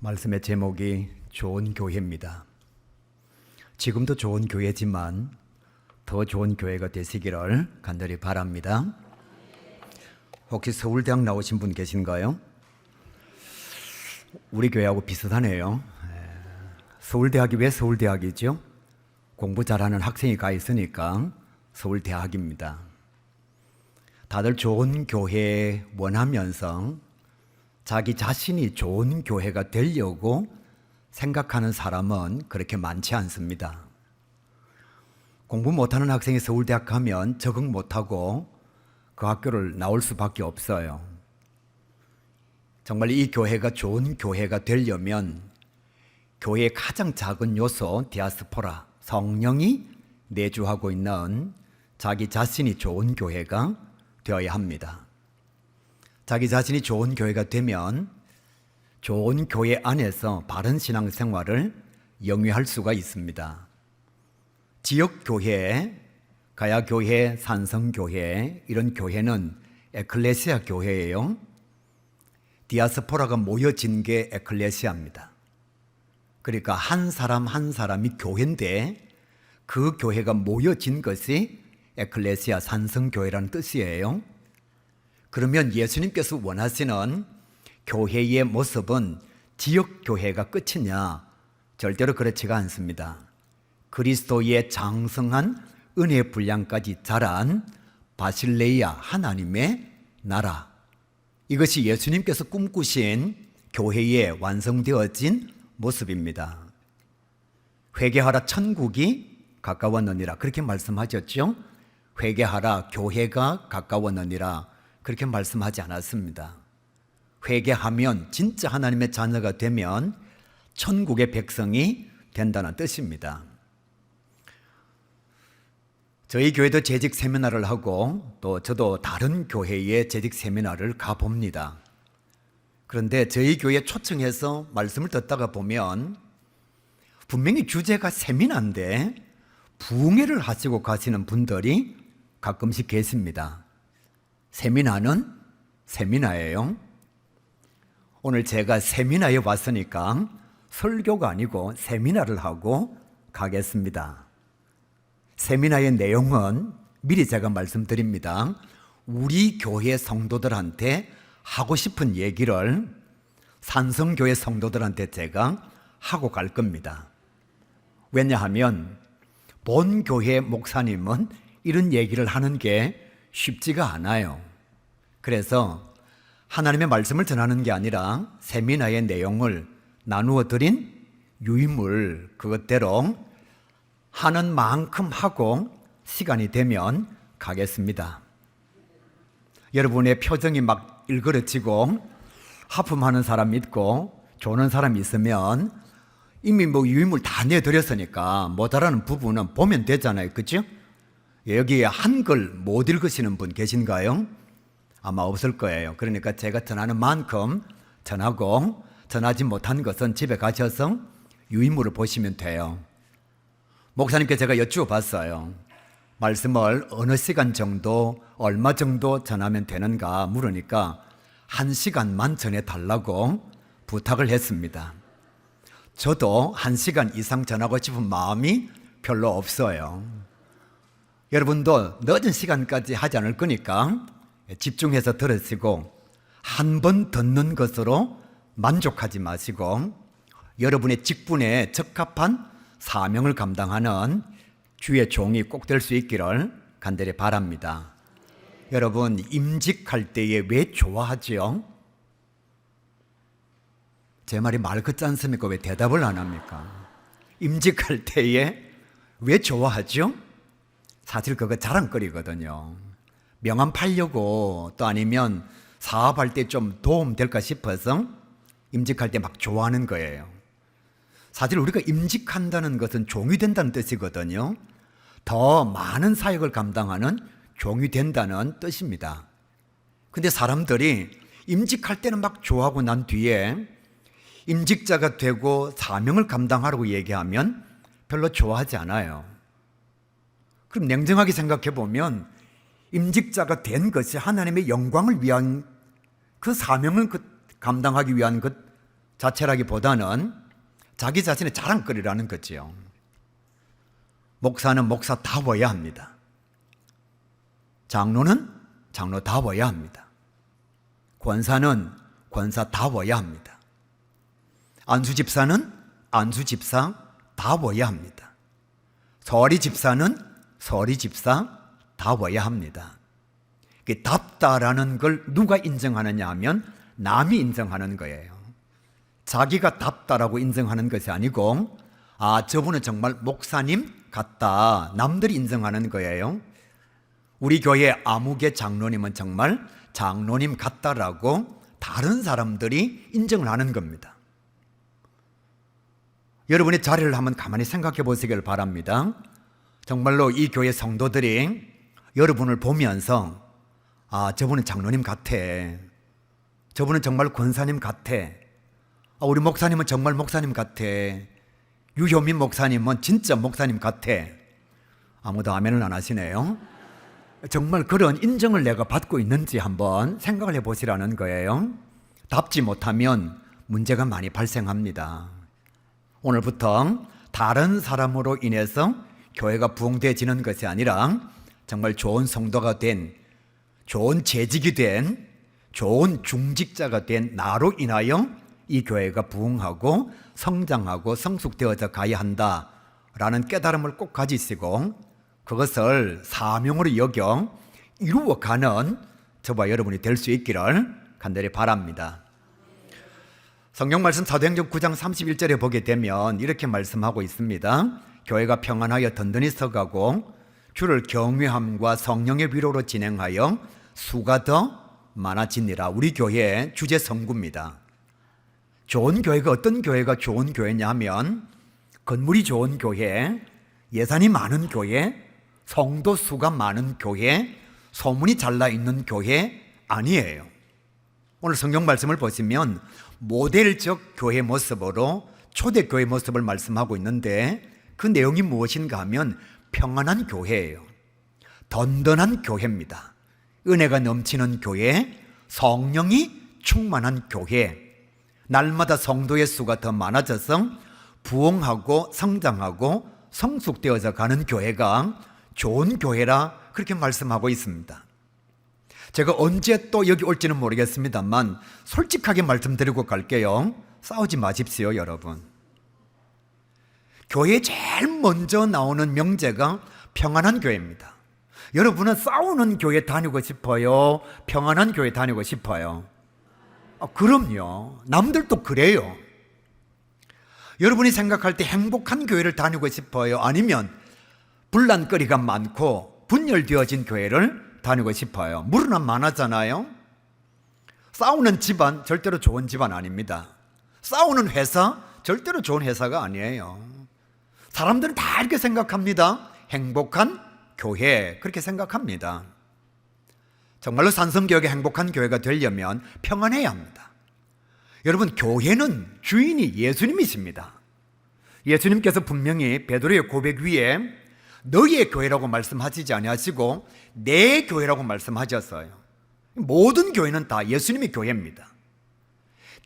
말씀의 제목이 좋은 교회입니다. 지금도 좋은 교회지만 더 좋은 교회가 되시기를 간절히 바랍니다. 혹시 서울대학 나오신 분 계신가요? 우리 교회하고 비슷하네요. 서울대학이 왜 서울대학이죠? 공부 잘하는 학생이 가 있으니까 서울대학입니다. 다들 좋은 교회 원하면서 자기 자신이 좋은 교회가 되려고 생각하는 사람은 그렇게 많지 않습니다. 공부 못하는 학생이 서울대학 가면 적응 못하고 그 학교를 나올 수밖에 없어요. 정말 이 교회가 좋은 교회가 되려면 교회의 가장 작은 요소 디아스포라, 성령이 내주하고 있는 자기 자신이 좋은 교회가 되어야 합니다. 자기 자신이 좋은 교회가 되면 좋은 교회 안에서 바른 신앙생활을 영위할 수가 있습니다. 지역교회, 가야교회, 산성교회 이런 교회는 에클레시아 교회예요. 디아스포라가 모여진 게 에클레시아입니다. 그러니까 한 사람 한 사람이 교회인데 그 교회가 모여진 것이 에클레시아 산성교회라는 뜻이에요. 그러면 예수님께서 원하시는 교회의 모습은 지역교회가 끝이냐? 절대로 그렇지가 않습니다. 그리스도의 장성한 은혜 분량까지 자란 바실레이아 하나님의 나라, 이것이 예수님께서 꿈꾸신 교회에 완성되어진 모습입니다. 회개하라 천국이 가까웠느니라 그렇게 말씀하셨죠? 회개하라 교회가 가까웠느니라 그렇게 말씀하지 않았습니다. 회개하면 진짜 하나님의 자녀가 되면 천국의 백성이 된다는 뜻입니다. 저희 교회도 재직 세미나를 하고 또 저도 다른 교회의 재직 세미나를 가봅니다. 그런데 저희 교회 초청해서 말씀을 듣다가 보면 분명히 주제가 세미나인데 부흥회를 하시고 가시는 분들이 가끔씩 계십니다. 세미나는 세미나예요. 오늘 제가 세미나에 왔으니까 설교가 아니고 세미나를 하고 가겠습니다. 세미나의 내용은 미리 제가 말씀드립니다. 우리 교회 성도들한테 하고 싶은 얘기를 산성교회 성도들한테 제가 하고 갈 겁니다. 왜냐하면 본 교회 목사님은 이런 얘기를 하는 게 쉽지가 않아요. 그래서 하나님의 말씀을 전하는 게 아니라 세미나의 내용을 나누어 드린 유인물 그것대로 하는 만큼 하고 시간이 되면 가겠습니다. 여러분의 표정이 막 일그러지고 하품하는 사람 있고 조는 사람 있으면 이미 유인물 다 내드렸으니까 모자라는 부분은 보면 되잖아요. 그렇죠? 여기에 한글 못 읽으시는 분 계신가요? 아마 없을 거예요. 그러니까 제가 전하는 만큼 전하고 전하지 못한 것은 집에 가셔서 유인물을 보시면 돼요. 목사님께 제가 여쭈어봤어요. 말씀을 어느 시간 정도, 얼마 정도 전하면 되는가 물으니까 1시간만 전해달라고 부탁을 했습니다. 저도 1시간 이상 전하고 싶은 마음이 별로 없어요. 여러분도 늦은 시간까지 하지 않을 거니까 집중해서 들으시고 한 번 듣는 것으로 만족하지 마시고 여러분의 직분에 적합한 사명을 감당하는 주의 종이 꼭 될 수 있기를 간절히 바랍니다. 여러분 임직할 때에 왜 좋아하죠? 제 말이 말 같지 않습니까? 왜 대답을 안 합니까? 임직할 때에 왜 좋아하죠? 사실 그거 자랑거리거든요. 명함 팔려고 또 아니면 사업할 때 좀 도움 될까 싶어서 임직할 때 막 좋아하는 거예요. 사실 우리가 임직한다는 것은 종이 된다는 뜻이거든요. 더 많은 사역을 감당하는 종이 된다는 뜻입니다. 근데 사람들이 임직할 때는 막 좋아하고 난 뒤에 임직자가 되고 사명을 감당하라고 얘기하면 별로 좋아하지 않아요. 그럼 냉정하게 생각해 보면 임직자가 된 것이 하나님의 영광을 위한 그 사명을 감당하기 위한 것 자체라기보다는 자기 자신의 자랑거리라는 거지요. 목사는 목사다워야 합니다. 장로는 장로다워야 합니다. 권사는 권사다워야 합니다. 안수집사는 안수집사다워야 합니다. 서리집사는 서리집사다워야 합니다. 답다라는 걸 누가 인정하느냐 하면 남이 인정하는 거예요. 자기가 답다라고 인정하는 것이 아니고 저분은 정말 목사님 같다, 남들이 인정하는 거예요. 우리 교회 아무개 장로님은 정말 장로님 같다라고 다른 사람들이 인정을 하는 겁니다. 여러분의 자리를 한번 가만히 생각해 보시길 바랍니다. 정말로 이 교회 성도들이 여러분을 보면서 저분은 장로님 같아, 저분은 정말 권사님 같아, 우리 목사님은 정말 목사님 같아, 유효민 목사님은 진짜 목사님 같아. 아무도 아멘을 안 하시네요. 정말 그런 인정을 내가 받고 있는지 한번 생각을 해보시라는 거예요. 답지 못하면 문제가 많이 발생합니다. 오늘부터 다른 사람으로 인해서 교회가 부흥되어지는 것이 아니라 정말 좋은 성도가 된, 좋은 재직이 된, 좋은 중직자가 된 나로 인하여 이 교회가 부흥하고 성장하고 성숙되어져 가야 한다라는 깨달음을 꼭 가지시고 그것을 사명으로 여겨 이루어가는 저와 여러분이 될 수 있기를 간절히 바랍니다. 성경 말씀 사도행전 9장 31절에 보게 되면 이렇게 말씀하고 있습니다. 교회가 평안하여 든든히 서가고 주를 경외함과 성령의 위로로 진행하여 수가 더 많아지니라. 우리 교회의 주제 성구입니다. 좋은 교회가 어떤 교회가 좋은 교회냐 하면 건물이 좋은 교회, 예산이 많은 교회, 성도 수가 많은 교회, 소문이 잘 나 있는 교회 아니에요. 오늘 성경 말씀을 보시면 모델적 교회 모습으로 초대교회 모습을 말씀하고 있는데 그 내용이 무엇인가 하면 평안한 교회예요. 든든한 교회입니다. 은혜가 넘치는 교회, 성령이 충만한 교회, 날마다 성도의 수가 더 많아져서 부흥하고 성장하고 성숙되어져 가는 교회가 좋은 교회라 그렇게 말씀하고 있습니다. 제가 언제 또 여기 올지는 모르겠습니다만 솔직하게 말씀드리고 갈게요. 싸우지 마십시오, 여러분. 교회에 제일 먼저 나오는 명제가 평안한 교회입니다. 여러분은 싸우는 교회 다니고 싶어요? 평안한 교회 다니고 싶어요? 그럼요. 남들도 그래요. 여러분이 생각할 때 행복한 교회를 다니고 싶어요? 아니면 분란거리가 많고 분열되어진 교회를 다니고 싶어요? 물은 많아잖아요. 싸우는 집안 절대로 좋은 집안 아닙니다. 싸우는 회사 절대로 좋은 회사가 아니에요. 사람들은 다 이렇게 생각합니다. 행복한 교회 그렇게 생각합니다. 정말로 산성교회가 행복한 교회가 되려면 평안해야 합니다. 여러분, 교회는 주인이 예수님이십니다. 예수님께서 분명히 베드로의 고백 위에 너희의 교회라고 말씀하시지 아니하시고 내 교회라고 말씀하셨어요. 모든 교회는 다 예수님의 교회입니다.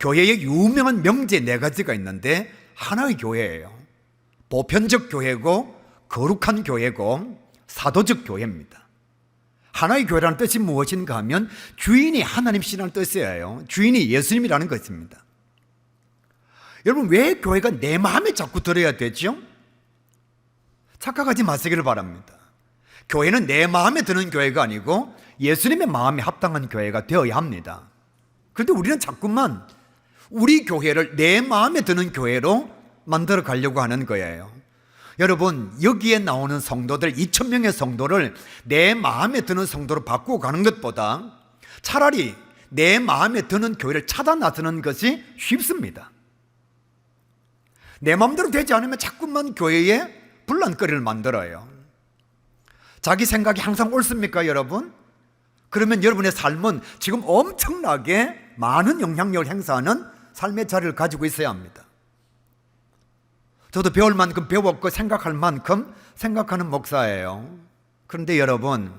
교회의 유명한 명제 4가지가 있는데 하나의 교회예요. 보편적 교회고 거룩한 교회고 사도적 교회입니다. 하나의 교회라는 뜻이 무엇인가 하면 주인이 하나님이라는 뜻이에요. 주인이 예수님이라는 것입니다. 여러분, 왜 교회가 내 마음에 자꾸 들어야 되죠? 착각하지 마시기를 바랍니다. 교회는 내 마음에 드는 교회가 아니고 예수님의 마음에 합당한 교회가 되어야 합니다. 그런데 우리는 자꾸만 우리 교회를 내 마음에 드는 교회로 만들어 가려고 하는 거예요. 여러분, 여기에 나오는 성도들 2,000명의 성도를 내 마음에 드는 성도로 바꾸어 가는 것보다 차라리 내 마음에 드는 교회를 찾아 나서는 것이 쉽습니다. 내 마음대로 되지 않으면 자꾸만 교회에 분란거리를 만들어요. 자기 생각이 항상 옳습니까, 여러분? 그러면 여러분의 삶은 지금 엄청나게 많은 영향력을 행사하는 삶의 자리를 가지고 있어야 합니다. 저도 배울 만큼 배웠고 생각할 만큼 생각하는 목사예요. 그런데 여러분,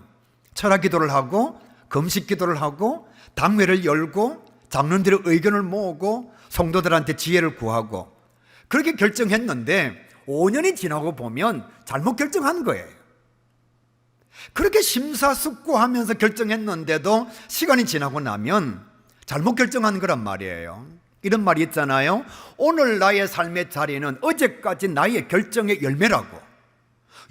철학 기도를 하고 금식 기도를 하고 당회를 열고 장로들의 의견을 모으고 성도들한테 지혜를 구하고 그렇게 결정했는데 5년이 지나고 보면 잘못 결정한 거예요. 그렇게 심사숙고하면서 결정했는데도 시간이 지나고 나면 잘못 결정한 거란 말이에요. 이런 말이 있잖아요. 오늘 나의 삶의 자리는 어제까지 나의 결정의 열매라고.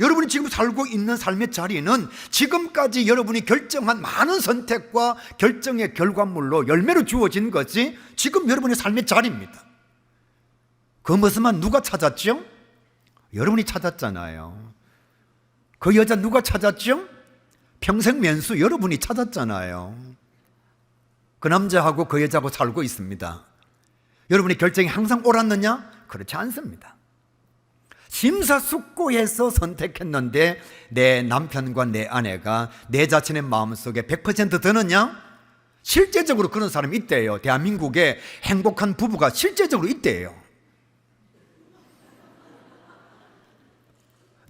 여러분이 지금 살고 있는 삶의 자리는 지금까지 여러분이 결정한 많은 선택과 결정의 결과물로 열매로 주어진 것이 지금 여러분의 삶의 자리입니다. 그 모습만 누가 찾았죠? 여러분이 찾았잖아요. 그 여자 누가 찾았죠? 평생 면수 여러분이 찾았잖아요. 그 남자하고 그 여자하고 살고 있습니다. 여러분의 결정이 항상 옳았느냐? 그렇지 않습니다. 심사숙고해서 선택했는데 내 남편과 내 아내가 내 자신의 마음속에 100% 드느냐? 실제적으로 그런 사람이 있대요. 대한민국에 행복한 부부가 실제적으로 있대요.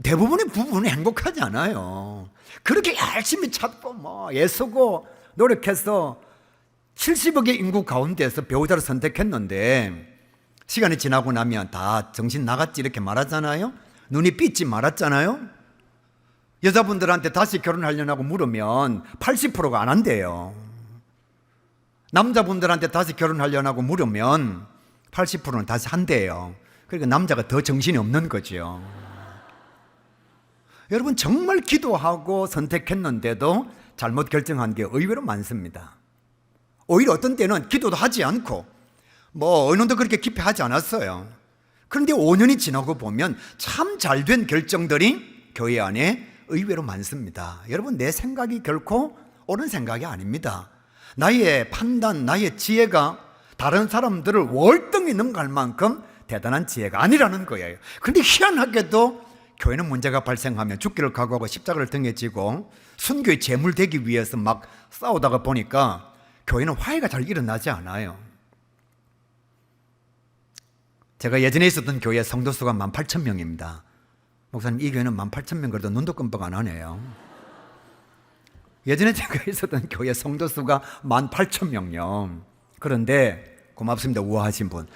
대부분의 부부는 행복하지 않아요. 그렇게 열심히 찾고 애쓰고 노력해서 70억의 인구 가운데서 배우자를 선택했는데 시간이 지나고 나면 다 정신 나갔지 이렇게 말하잖아요. 눈이 삐지 말았잖아요. 여자분들한테 다시 결혼하려고 물으면 80%가 안 한대요. 남자분들한테 다시 결혼하려고 물으면 80%는 다시 한대요. 그러니까 남자가 더 정신이 없는 거죠. 여러분 정말 기도하고 선택했는데도 잘못 결정한 게 의외로 많습니다. 오히려 어떤 때는 기도도 하지 않고 의논도 그렇게 깊이 하지 않았어요. 그런데 5년이 지나고 보면 참 잘된 결정들이 교회 안에 의외로 많습니다. 여러분 내 생각이 결코 옳은 생각이 아닙니다. 나의 판단, 나의 지혜가 다른 사람들을 월등히 능가할 만큼 대단한 지혜가 아니라는 거예요. 그런데 희한하게도 교회는 문제가 발생하면 죽기를 각오하고 십자가를 등에 지고 순교의 제물 되기 위해서 막 싸우다가 보니까 교회는 화해가 잘 일어나지 않아요. 제가 예전에 있었던 교회 성도수가 18,000명입니다. 목사님 이 교회는 18,000명 그래도 눈도 끔뻑 안 하네요. 예전에 제가 있었던 교회 성도수가 18,000명요. 그런데 고맙습니다. 우아하신 분.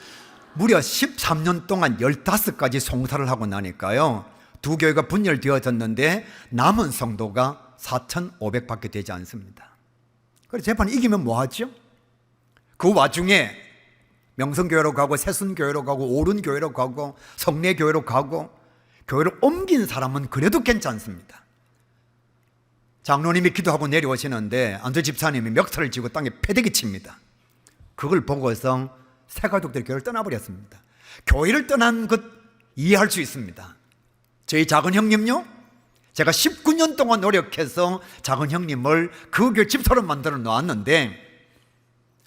무려 13년 동안 15가지 송사를 하고 나니까요. 두 교회가 분열되어졌는데 남은 성도가 4,500밖에 되지 않습니다. 그래서 재판 이기면 뭐하죠? 그 와중에 명성교회로 가고 새순교회로 가고 오른교회로 가고 성례교회로 가고 교회를 옮긴 사람은 그래도 괜찮습니다. 장로님이 기도하고 내려오시는데 안조 집사님이 멱살을 쥐고 땅에 패대기 칩니다. 그걸 보고서 새 가족들이 교회를 떠나버렸습니다. 교회를 떠난 것 이해할 수 있습니다. 저희 작은 형님요, 제가 19년 동안 노력해서 작은 형님을 그 교회 집사로 만들어 놓았는데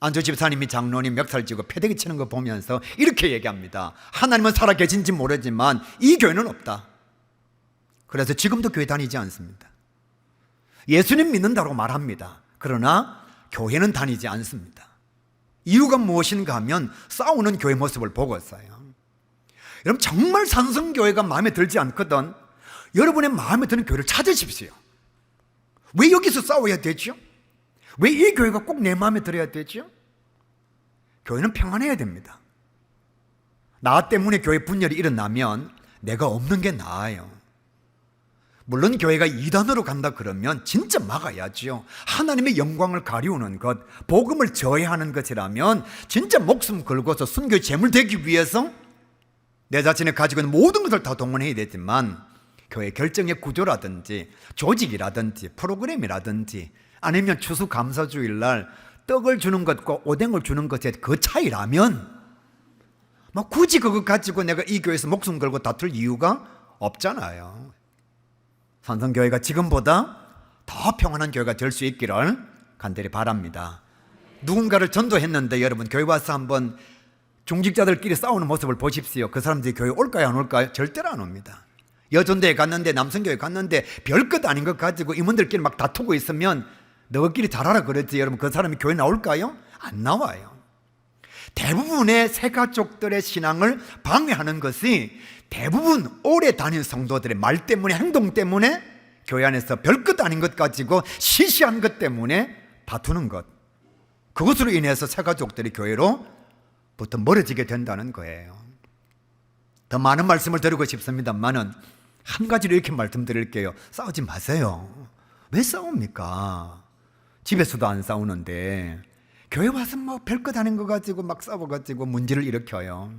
안조 집사님이 장로님 멱살 쥐고 패대기 치는 거 보면서 이렇게 얘기합니다. 하나님은 살아계신지 모르지만 이 교회는 없다. 그래서 지금도 교회 다니지 않습니다. 예수님 믿는다고 말합니다. 그러나 교회는 다니지 않습니다. 이유가 무엇인가 하면 싸우는 교회 모습을 보고서요. 여러분 정말 산성교회가 마음에 들지 않거든 여러분의 마음에 드는 교회를 찾으십시오. 왜 여기서 싸워야 되죠? 왜 이 교회가 꼭 내 마음에 들어야 되죠? 교회는 평안해야 됩니다. 나 때문에 교회 분열이 일어나면 내가 없는 게 나아요. 물론 교회가 이단으로 간다 그러면 진짜 막아야죠. 하나님의 영광을 가리우는 것, 복음을 저해하는 것이라면 진짜 목숨 걸고서 순교의 제물 되기 위해서 내 자신이 가지고 있는 모든 것을 다 동원해야 되지만 교회 결정의 구조라든지 조직이라든지 프로그램이라든지 아니면 추수감사주일날 떡을 주는 것과 오뎅을 주는 것의 그 차이라면 굳이 그거 가지고 내가 이 교회에서 목숨 걸고 다툴 이유가 없잖아요. 산성교회가 지금보다 더 평안한 교회가 될 수 있기를 간절히 바랍니다. 누군가를 전도했는데 여러분 교회 와서 한번 중직자들끼리 싸우는 모습을 보십시오. 그 사람들이 교회 올까요 안 올까요? 절대로 안 옵니다. 여전대에 갔는데 남성교회 갔는데 별것 아닌 것 가지고 임원들끼리 막 다투고 있으면 너희끼리 잘하라 그랬지 여러분 그 사람이 교회 나올까요? 안 나와요. 대부분의 새가족들의 신앙을 방해하는 것이 대부분 오래 다닌 성도들의 말 때문에 행동 때문에 교회 안에서 별것 아닌 것 가지고 시시한 것 때문에 다투는 것, 그것으로 인해서 새가족들이 교회로 멀어지게 된다는 거예요. 더 많은 말씀을 드리고 싶습니다만은 한 가지로 이렇게 말씀드릴게요. 싸우지 마세요. 왜 싸웁니까? 집에서도 안 싸우는데 교회 와서 뭐 별것 아닌 거 가지고 막 싸워가지고 문제를 일으켜요.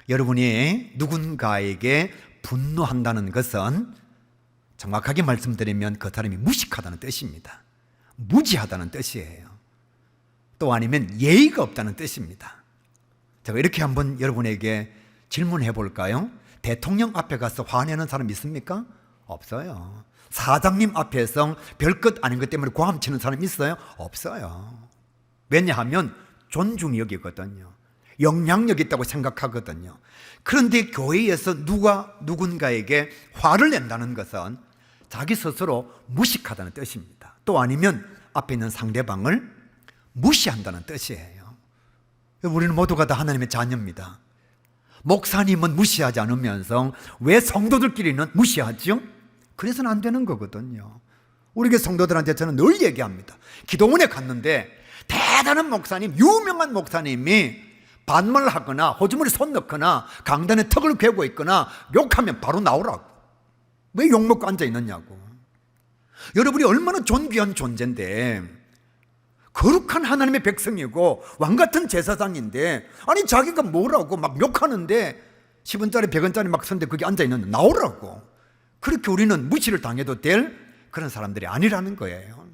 여러분이 누군가에게 분노한다는 것은 정확하게 말씀드리면 그 사람이 무식하다는 뜻입니다. 무지하다는 뜻이에요. 또 아니면 예의가 없다는 뜻입니다. 제가 이렇게 한번 여러분에게 질문해 볼까요? 대통령 앞에 가서 화내는 사람 있습니까? 없어요. 사장님 앞에서 별것 아닌 것 때문에 고함 치는 사람 있어요? 없어요. 왜냐하면 존중이 여기거든요. 영향력 있다고 생각하거든요. 그런데 교회에서 누가 누군가에게 화를 낸다는 것은 자기 스스로 무식하다는 뜻입니다. 또 아니면 앞에 있는 상대방을 무시한다는 뜻이에요. 우리는 모두가 다 하나님의 자녀입니다. 목사님은 무시하지 않으면서 왜 성도들끼리는 무시하죠? 그래서는 안 되는 거거든요. 우리 교회 성도들한테 저는 늘 얘기합니다. 기도원에 갔는데 대단한 목사님, 유명한 목사님이 반말하거나 호주머니 손 넣거나 강단에 턱을 괴고 있거나 욕하면 바로 나오라고. 왜 욕먹고 앉아있느냐고. 여러분이 얼마나 존귀한 존재인데, 거룩한 하나님의 백성이고 왕같은 제사장인데, 아니 자기가 뭐라고 막 욕하는데 10원짜리 100원짜리 막 쓰는데 거기 앉아있는데 나오라고. 그렇게 우리는 무시를 당해도 될 그런 사람들이 아니라는 거예요.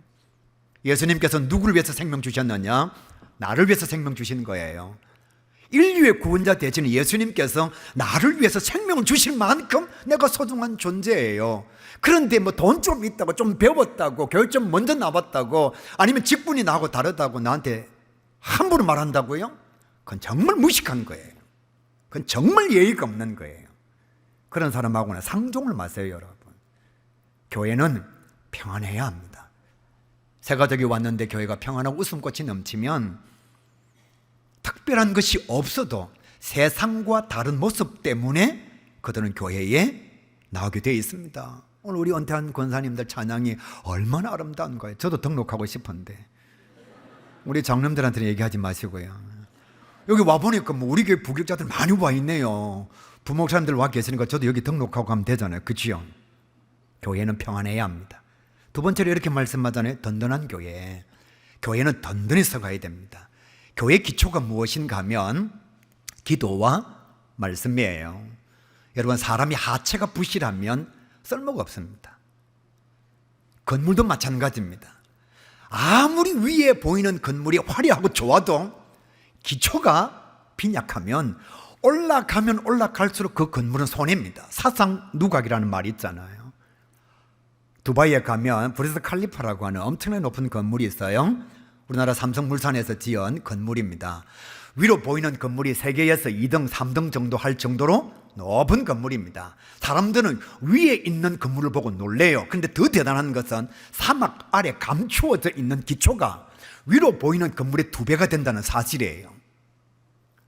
예수님께서 누구를 위해서 생명 주셨느냐? 나를 위해서 생명 주신 거예요. 인류의 구원자 되시는 예수님께서 나를 위해서 생명을 주실 만큼 내가 소중한 존재예요. 그런데 뭐 돈 좀 있다고, 좀 배웠다고, 교육 좀 먼저 나왔다고, 아니면 직분이 나하고 다르다고 나한테 함부로 말한다고요? 그건 정말 무식한 거예요. 그건 정말 예의가 없는 거예요. 그런 사람하고는 상종을 마세요, 여러분. 교회는 평안해야 합니다. 새 가족이 왔는데 교회가 평안하고 웃음꽃이 넘치면 특별한 것이 없어도 세상과 다른 모습 때문에 그들은 교회에 나오게 되어 있습니다. 오늘 우리 은퇴한 권사님들 찬양이 얼마나 아름다운 거예요. 저도 등록하고 싶은데 우리 장님들한테는 얘기하지 마시고요. 여기 와보니까 뭐 우리 교회 부교육자들 많이 와 있네요. 부목사님들 와 계시니까 저도 여기 등록하고 가면 되잖아요. 그치요? 교회는 평안해야 합니다. 두 번째로 이렇게 말씀하잖아요. 든든한 교회. 교회는 든든히 서가야 됩니다. 교회 기초가 무엇인가 하면 기도와 말씀이에요. 여러분, 사람이 하체가 부실하면 쓸모가 없습니다. 건물도 마찬가지입니다. 아무리 위에 보이는 건물이 화려하고 좋아도 기초가 빈약하면 올라가면 올라갈수록 그 건물은 손해입니다. 사상 누각이라는 말이 있잖아요. 두바이에 가면 브리즈 칼리파라고 하는 엄청나게 높은 건물이 있어요. 우리나라 삼성물산에서 지은 건물입니다. 위로 보이는 건물이 세계에서 2등, 3등 정도 할 정도로 높은 건물입니다. 사람들은 위에 있는 건물을 보고 놀래요. 그런데 더 대단한 것은 사막 아래 감추어져 있는 기초가 위로 보이는 건물의 2배가 된다는 사실이에요.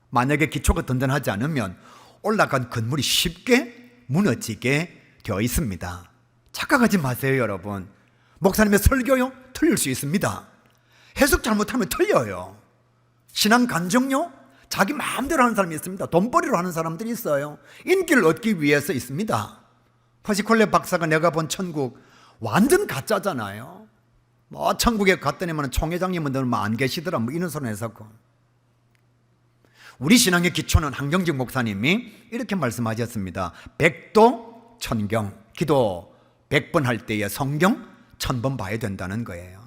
만약에 기초가 든든하지 않으면 올라간 건물이 쉽게 무너지게 되어 있습니다. 착각하지 마세요, 여러분. 목사님의 설교요? 틀릴 수 있습니다. 해석 잘못하면 틀려요. 신앙 간증요? 자기 마음대로 하는 사람이 있습니다. 돈벌이로 하는 사람들이 있어요. 인기를 얻기 위해서 있습니다. 퍼시콜레 박사가 내가 본 천국 완전 가짜잖아요. 뭐 천국에 갔더니만 총회장님은 안 계시더라 뭐 이런 소리 해서고. 우리 신앙의 기초는 한경직 목사님이 이렇게 말씀하셨습니다. 백도 천경, 기도 100번 할 때에 성경 1000번 봐야 된다는 거예요.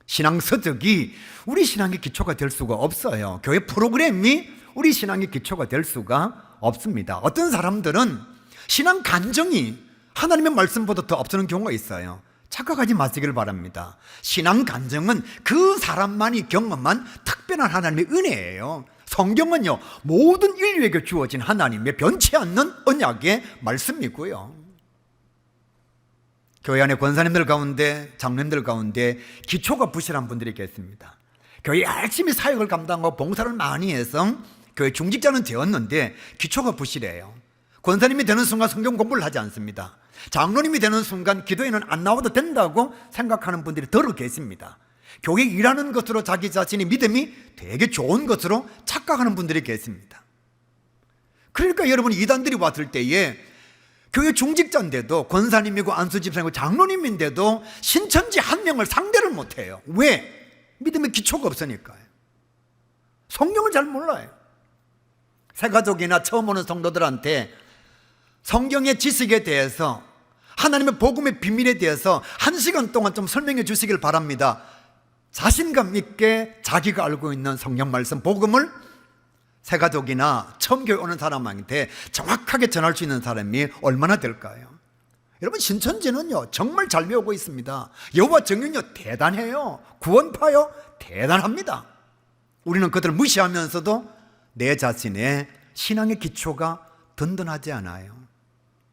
신앙 서적이 우리 신앙의 기초가 될 수가 없어요. 교회 프로그램이 우리 신앙의 기초가 될 수가 없습니다. 어떤 사람들은 신앙 간증이 하나님의 말씀보다 더 앞서는 경우가 있어요. 착각하지 마시길 바랍니다. 신앙 간증은 그 사람만이 경험한 특별한 하나님의 은혜예요. 성경은요, 모든 인류에게 주어진 하나님의 변치 않는 언약의 말씀이고요. 교회 안에 권사님들 가운데, 장로님들 가운데 기초가 부실한 분들이 계십니다. 교회 열심히 사역을 감당하고 봉사를 많이 해서 교회 중직자는 되었는데 기초가 부실해요. 권사님이 되는 순간 성경 공부를 하지 않습니다. 장로님이 되는 순간 기도에는 안 나와도 된다고 생각하는 분들이 더러 계십니다. 교회 일하는 것으로 자기 자신의 믿음이 되게 좋은 것으로 착각하는 분들이 계십니다. 그러니까 여러분, 이단들이 왔을 때에 교회 중직자인데도, 권사님이고 안수집사님이고 장로님인데도 신천지 한 명을 상대를 못해요. 왜? 믿음의 기초가 없으니까요. 성경을 잘 몰라요. 새가족이나 처음 오는 성도들한테 성경의 지식에 대해서, 하나님의 복음의 비밀에 대해서 1시간 동안 좀 설명해 주시길 바랍니다. 자신감 있게 자기가 알고 있는 성경 말씀, 복음을 새가족이나 처음 교회 오는 사람한테 정확하게 전할 수 있는 사람이 얼마나 될까요? 여러분, 신천지는요 정말 잘 배우고 있습니다. 여호와 정윤요 대단해요. 구원파요 대단합니다. 우리는 그들을 무시하면서도 내 자신의 신앙의 기초가 든든하지 않아요.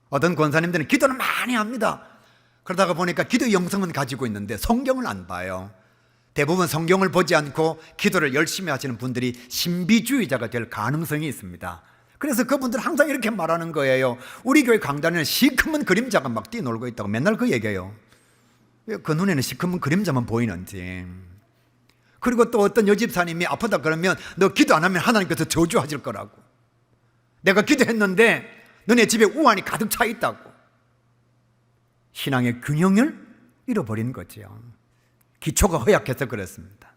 어떤 권사님들은 기도는 많이 합니다. 그러다가 보니까 기도 영성은 가지고 있는데 성경을 안 봐요. 대부분 성경을 보지 않고 기도를 열심히 하시는 분들이 신비주의자가 될 가능성이 있습니다. 그래서 그분들은 항상 이렇게 말하는 거예요. 우리 교회 강단에는 시커먼 그림자가 막 뛰어놀고 있다고 맨날 그 얘기해요. 왜 그 눈에는 시커먼 그림자만 보이는지. 그리고 또 어떤 여집사님이 아프다 그러면 너 기도 안 하면 하나님께서 저주하실 거라고. 내가 기도했는데 너네 집에 우환이 가득 차 있다고. 신앙의 균형을 잃어버린 거죠. 기초가 허약해서 그렇습니다.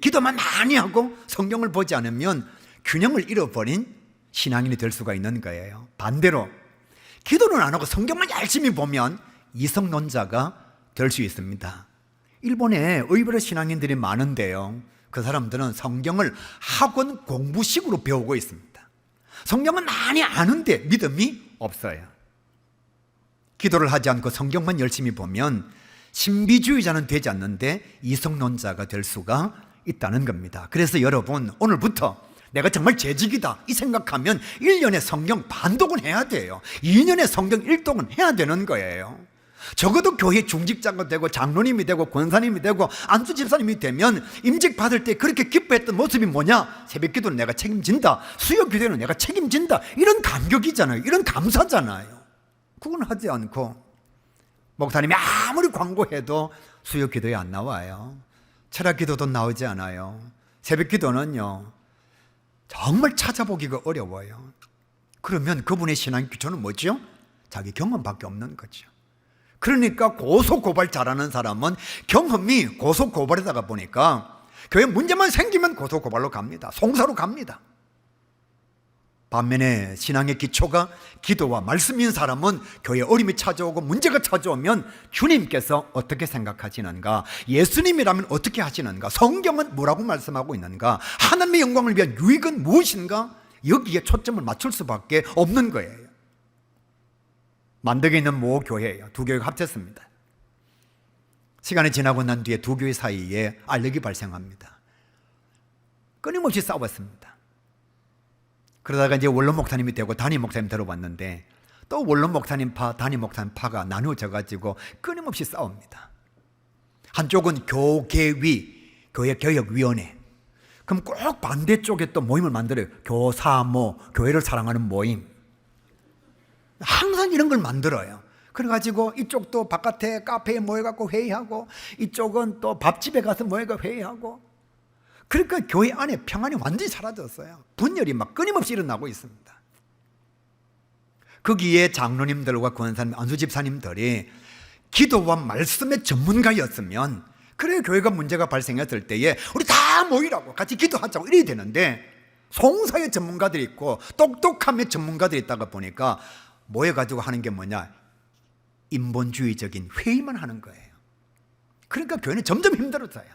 기도만 많이 하고 성경을 보지 않으면 균형을 잃어버린 신앙인이 될 수가 있는 거예요. 반대로 기도는 안 하고 성경만 열심히 보면 이성론자가 될 수 있습니다. 일본에 의외로 신앙인들이 많은데요, 그 사람들은 성경을 학원 공부식으로 배우고 있습니다. 성경은 많이 아는데 믿음이 없어요. 기도를 하지 않고 성경만 열심히 보면 신비주의자는 되지 않는데 이성론자가 될 수가 있다는 겁니다. 그래서 여러분, 오늘부터 내가 정말 재직이다 이 생각하면 1년에 성경 반독은 해야 돼요. 2년에 성경 1독은 해야 되는 거예요. 적어도 교회 중직자가 되고 장로님이 되고 권사님이 되고 안수집사님이 되면 임직 받을 때 그렇게 기뻐했던 모습이 뭐냐? 새벽기도는 내가 책임진다, 수요기도는 내가 책임진다, 이런 감격이잖아요. 이런 감사잖아요. 그건 하지 않고 목사님이 아무리 광고해도 수요기도에 안 나와요. 철학기도도 나오지 않아요. 새벽기도는요 정말 찾아보기가 어려워요. 그러면 그분의 신앙 기초는 뭐죠? 자기 경험밖에 없는 거죠. 그러니까 고소고발 잘하는 사람은 경험이 고소고발에다가 보니까 교회 문제만 생기면 고소고발로 갑니다. 송사로 갑니다. 반면에 신앙의 기초가 기도와 말씀인 사람은 교회에 어려움이 찾아오고 문제가 찾아오면 주님께서 어떻게 생각하시는가, 예수님이라면 어떻게 하시는가, 성경은 뭐라고 말씀하고 있는가, 하나님의 영광을 위한 유익은 무엇인가, 여기에 초점을 맞출 수밖에 없는 거예요. 만덕에 있는 모 교회예요. 두 교회가 합쳤습니다. 시간이 지나고 난 뒤에 두 교회 사이에 알력이 발생합니다. 끊임없이 싸웠습니다. 그러다가 이제 원로 목사님이 되고 담임 목사님 들어왔는데 또 원로 목사님 파, 담임 목사님 파가 나누어져 가지고 끊임없이 싸웁니다. 한쪽은 교계위, 교회 개혁위원회. 그럼 꼭 반대쪽에 또 모임을 만들어요. 교사모, 교회를 사랑하는 모임. 항상 이런 걸 만들어요. 그래가지고 이쪽도 바깥에 카페에 모여갖고 회의하고, 이쪽은 또 밥집에 가서 모여가 회의하고. 그러니까 교회 안에 평안이 완전히 사라졌어요. 분열이 막 끊임없이 일어나고 있습니다. 거기에 장로님들과 권사님, 안수집사님들이 기도와 말씀의 전문가였으면, 그래 교회가 문제가 발생했을 때에 우리 다 모이라고 같이 기도하자고 이래야 되는데, 송사의 전문가들이 있고 똑똑함의 전문가들이 있다가 보니까 모여가지고 하는 게 뭐냐, 인본주의적인 회의만 하는 거예요. 그러니까 교회는 점점 힘들어져요.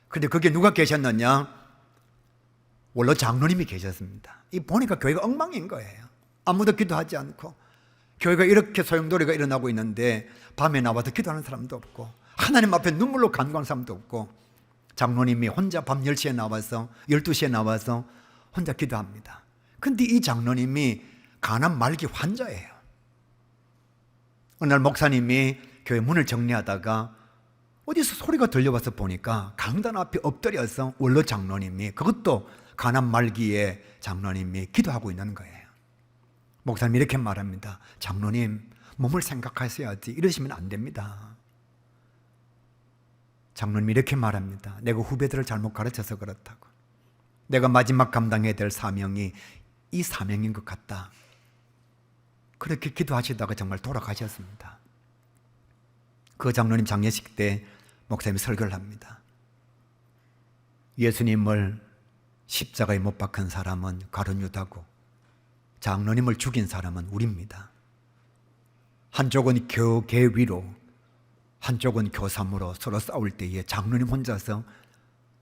그런데 거기에 누가 계셨느냐? 원로 장로님이 계셨습니다. 이 보니까 교회가 엉망인 거예요. 아무도 기도하지 않고 교회가 이렇게 소용돌이가 일어나고 있는데 밤에 나와서 기도하는 사람도 없고 하나님 앞에 눈물로 간구하는 사람도 없고, 장로님이 혼자 밤 10시에 나와서 12시에 나와서 혼자 기도합니다. 근데 이 장로님이 간암 말기 환자예요. 어느 날 목사님이 교회 문을 정리하다가 어디서 소리가 들려와서 보니까 강단 앞에 엎드려서 원로 장로님이, 그것도 간암 말기에 장로님이 기도하고 있는 거예요. 목사님이 이렇게 말합니다. 장로님, 몸을 생각하셔야지 이러시면 안 됩니다. 장로님이 이렇게 말합니다. 내가 후배들을 잘못 가르쳐서 그렇다고. 내가 마지막 감당해야 될 사명이 이 사명인 것 같다. 그렇게 기도하시다가 정말 돌아가셨습니다. 그 장로님 장례식 때 목사님이 설교를 합니다. 예수님을 십자가에 못 박은 사람은 가룟 유다고 장로님을 죽인 사람은 우리입니다. 한쪽은 교계위로 한쪽은 교삼으로 서로 싸울 때에 장로님 혼자서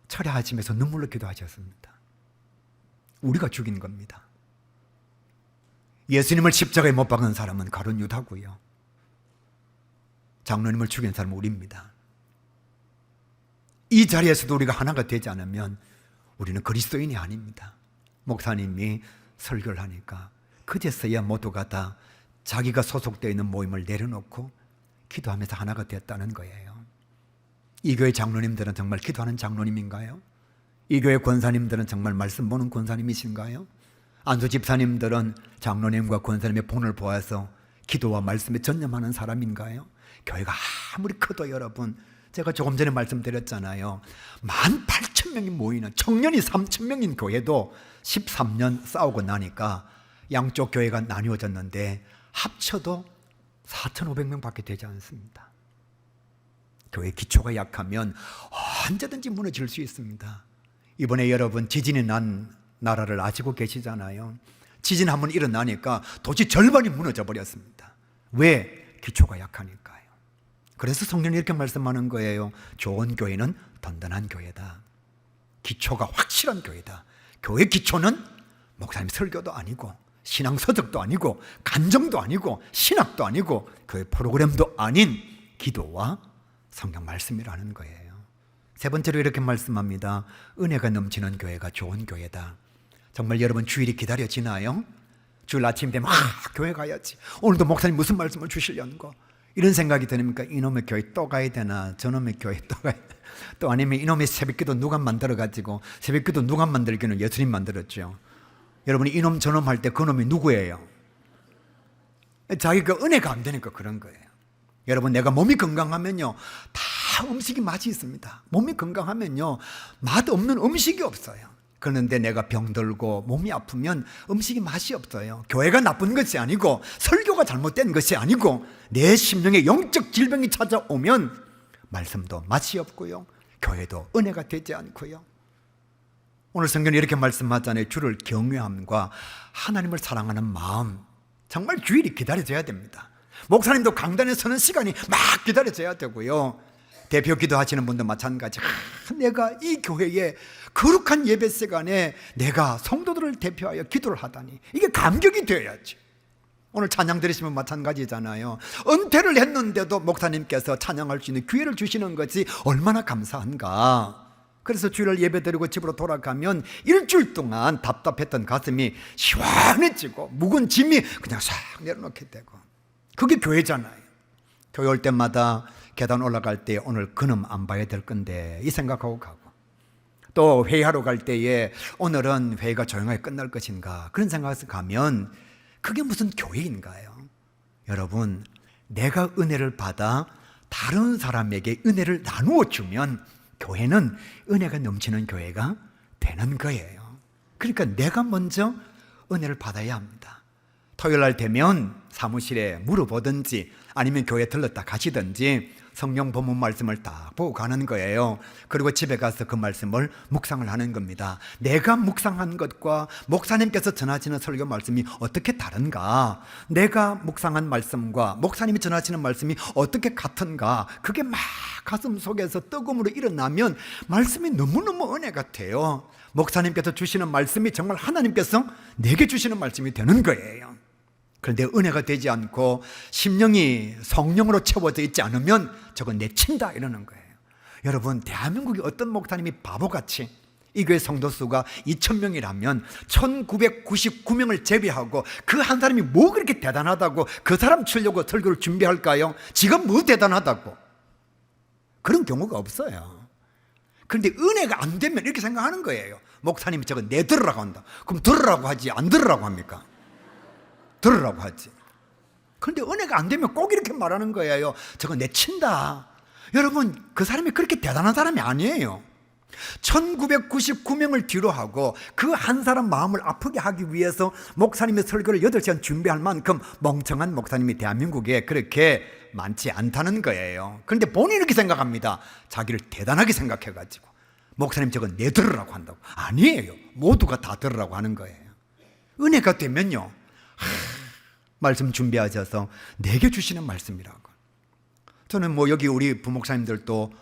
철야하시면서 눈물로 기도하셨습니다. 우리가 죽인 겁니다. 예수님을 십자가에 못 박은 사람은 가룟 유다고요. 장로님을 죽인 사람은 우리입니다. 이 자리에서도 우리가 하나가 되지 않으면 우리는 그리스도인이 아닙니다. 목사님이 설교를 하니까 그제서야 모두가 다 자기가 소속되어 있는 모임을 내려놓고 기도하면서 하나가 되었다는 거예요. 이 교회 장로님들은 정말 기도하는 장로님인가요? 이 교회 권사님들은 정말 말씀 보는 권사님이신가요? 안수 집사님들은 장로님과 권사님의 본을 보아서 기도와 말씀에 전념하는 사람인가요? 교회가 아무리 커도 여러분, 제가 조금 전에 말씀드렸잖아요. 18,000명이 모이는 청년이 3,000명인 교회도 13년 싸우고 나니까 양쪽 교회가 나뉘어졌는데 합쳐도 4,500명밖에 되지 않습니다. 교회 기초가 약하면 언제든지 무너질 수 있습니다. 이번에 여러분 지진이 난 나라를 아시고 계시잖아요. 지진 한번 일어나니까 도시 절반이 무너져 버렸습니다. 왜? 기초가 약하니까요. 그래서 성령이 이렇게 말씀하는 거예요. 좋은 교회는 든든한 교회다. 기초가 확실한 교회다. 교회 기초는 목사님 설교도 아니고 신앙서적도 아니고 간정도 아니고 신학도 아니고 교회 프로그램도 아닌 기도와 성경 말씀이라는 거예요. 세 번째로 이렇게 말씀합니다. 은혜가 넘치는 교회가 좋은 교회다. 정말 여러분 주일이 기다려지나요? 주일 아침 되면 교회 가야지. 오늘도 목사님 무슨 말씀을 주시려는가? 이런 생각이 드니까 이놈의 교회 또 가야 되나? 저놈의 교회 또 가야 되나? 또 아니면 이놈의 새벽기도 누가 만들어가지고 새벽기도 누가 만들기는 예수님 만들었죠. 여러분이 이놈 저놈 할 때 그놈이 누구예요? 자기가 은혜가 안 되니까 그런 거예요. 여러분 내가 몸이 건강하면요 다 음식이 맛이 있습니다. 몸이 건강하면요 맛 없는 음식이 없어요. 그런데 내가 병들고 몸이 아프면 음식이 맛이 없어요. 교회가 나쁜 것이 아니고 설교가 잘못된 것이 아니고 내 심령에 영적 질병이 찾아오면 말씀도 맛이 없고요 교회도 은혜가 되지 않고요. 오늘 성경이 이렇게 말씀하잖아요. 주를 경외함과 하나님을 사랑하는 마음, 정말 주일이 기다려져야 됩니다. 목사님도 강단에 서는 시간이 막 기다려져야 되고요. 대표 기도하시는 분도 마찬가지. 내가 이 교회에 거룩한 예배 시간에 내가 성도들을 대표하여 기도를 하다니 이게 감격이 되어야지. 오늘 찬양 들으시면 마찬가지잖아요. 은퇴를 했는데도 목사님께서 찬양할 수 있는 기회를 주시는 것이 얼마나 감사한가. 그래서 주일을 예배드리고 집으로 돌아가면 일주일 동안 답답했던 가슴이 시원해지고 묵은 짐이 그냥 싹 내려놓게 되고, 그게 교회잖아요. 교회 올 때마다 계단 올라갈 때 오늘 그놈 안 봐야 될 건데 이 생각하고 가고, 또 회의하러 갈 때에 오늘은 회의가 조용하게 끝날 것인가 그런 생각에서 가면 그게 무슨 교회인가요? 여러분, 내가 은혜를 받아 다른 사람에게 은혜를 나누어 주면 교회는 은혜가 넘치는 교회가 되는 거예요. 그러니까 내가 먼저 은혜를 받아야 합니다. 토요일 날 되면 사무실에 물어보든지 아니면 교회 들렀다 가시든지 성경 본문 말씀을 딱 보고 가는 거예요. 그리고 집에 가서 그 말씀을 묵상을 하는 겁니다. 내가 묵상한 것과 목사님께서 전하시는 설교 말씀이 어떻게 다른가? 내가 묵상한 말씀과 목사님이 전하시는 말씀이 어떻게 같은가? 그게 막 가슴 속에서 뜨거움으로 일어나면 말씀이 너무너무 은혜 같아요. 목사님께서 주시는 말씀이 정말 하나님께서 내게 주시는 말씀이 되는 거예요. 그런데 은혜가 되지 않고 심령이 성령으로 채워져 있지 않으면 저건 내친다 이러는 거예요. 여러분, 대한민국의 어떤 목사님이 바보같이 이 교회 성도 수가 2,000명이라면 1,999명을 제비하고 그 한 사람이 뭐 그렇게 대단하다고 그 사람 치려고 설교를 준비할까요? 지가 뭐 대단하다고? 그런 경우가 없어요. 그런데 은혜가 안 되면 이렇게 생각하는 거예요. 목사님이 저거 내 들으라고 한다. 그럼 들으라고 하지 안 들으라고 합니까? 들으라고 하지. 그런데 은혜가 안 되면 꼭 이렇게 말하는 거예요. 저거 내친다. 여러분, 그 사람이 그렇게 대단한 사람이 아니에요. 1999명을 뒤로 하고 그 한 사람 마음을 아프게 하기 위해서 목사님의 설교를 8시간 준비할 만큼 멍청한 목사님이 대한민국에 그렇게 많지 않다는 거예요. 그런데 본인이 이렇게 생각합니다. 자기를 대단하게 생각해가지고 목사님 저거 내 들으라고 한다고. 아니에요. 모두가 다 들으라고 하는 거예요. 은혜가 되면요, 말씀 준비하셔서 내게 주시는 말씀이라고. 저는 뭐 여기 우리 부목사님들도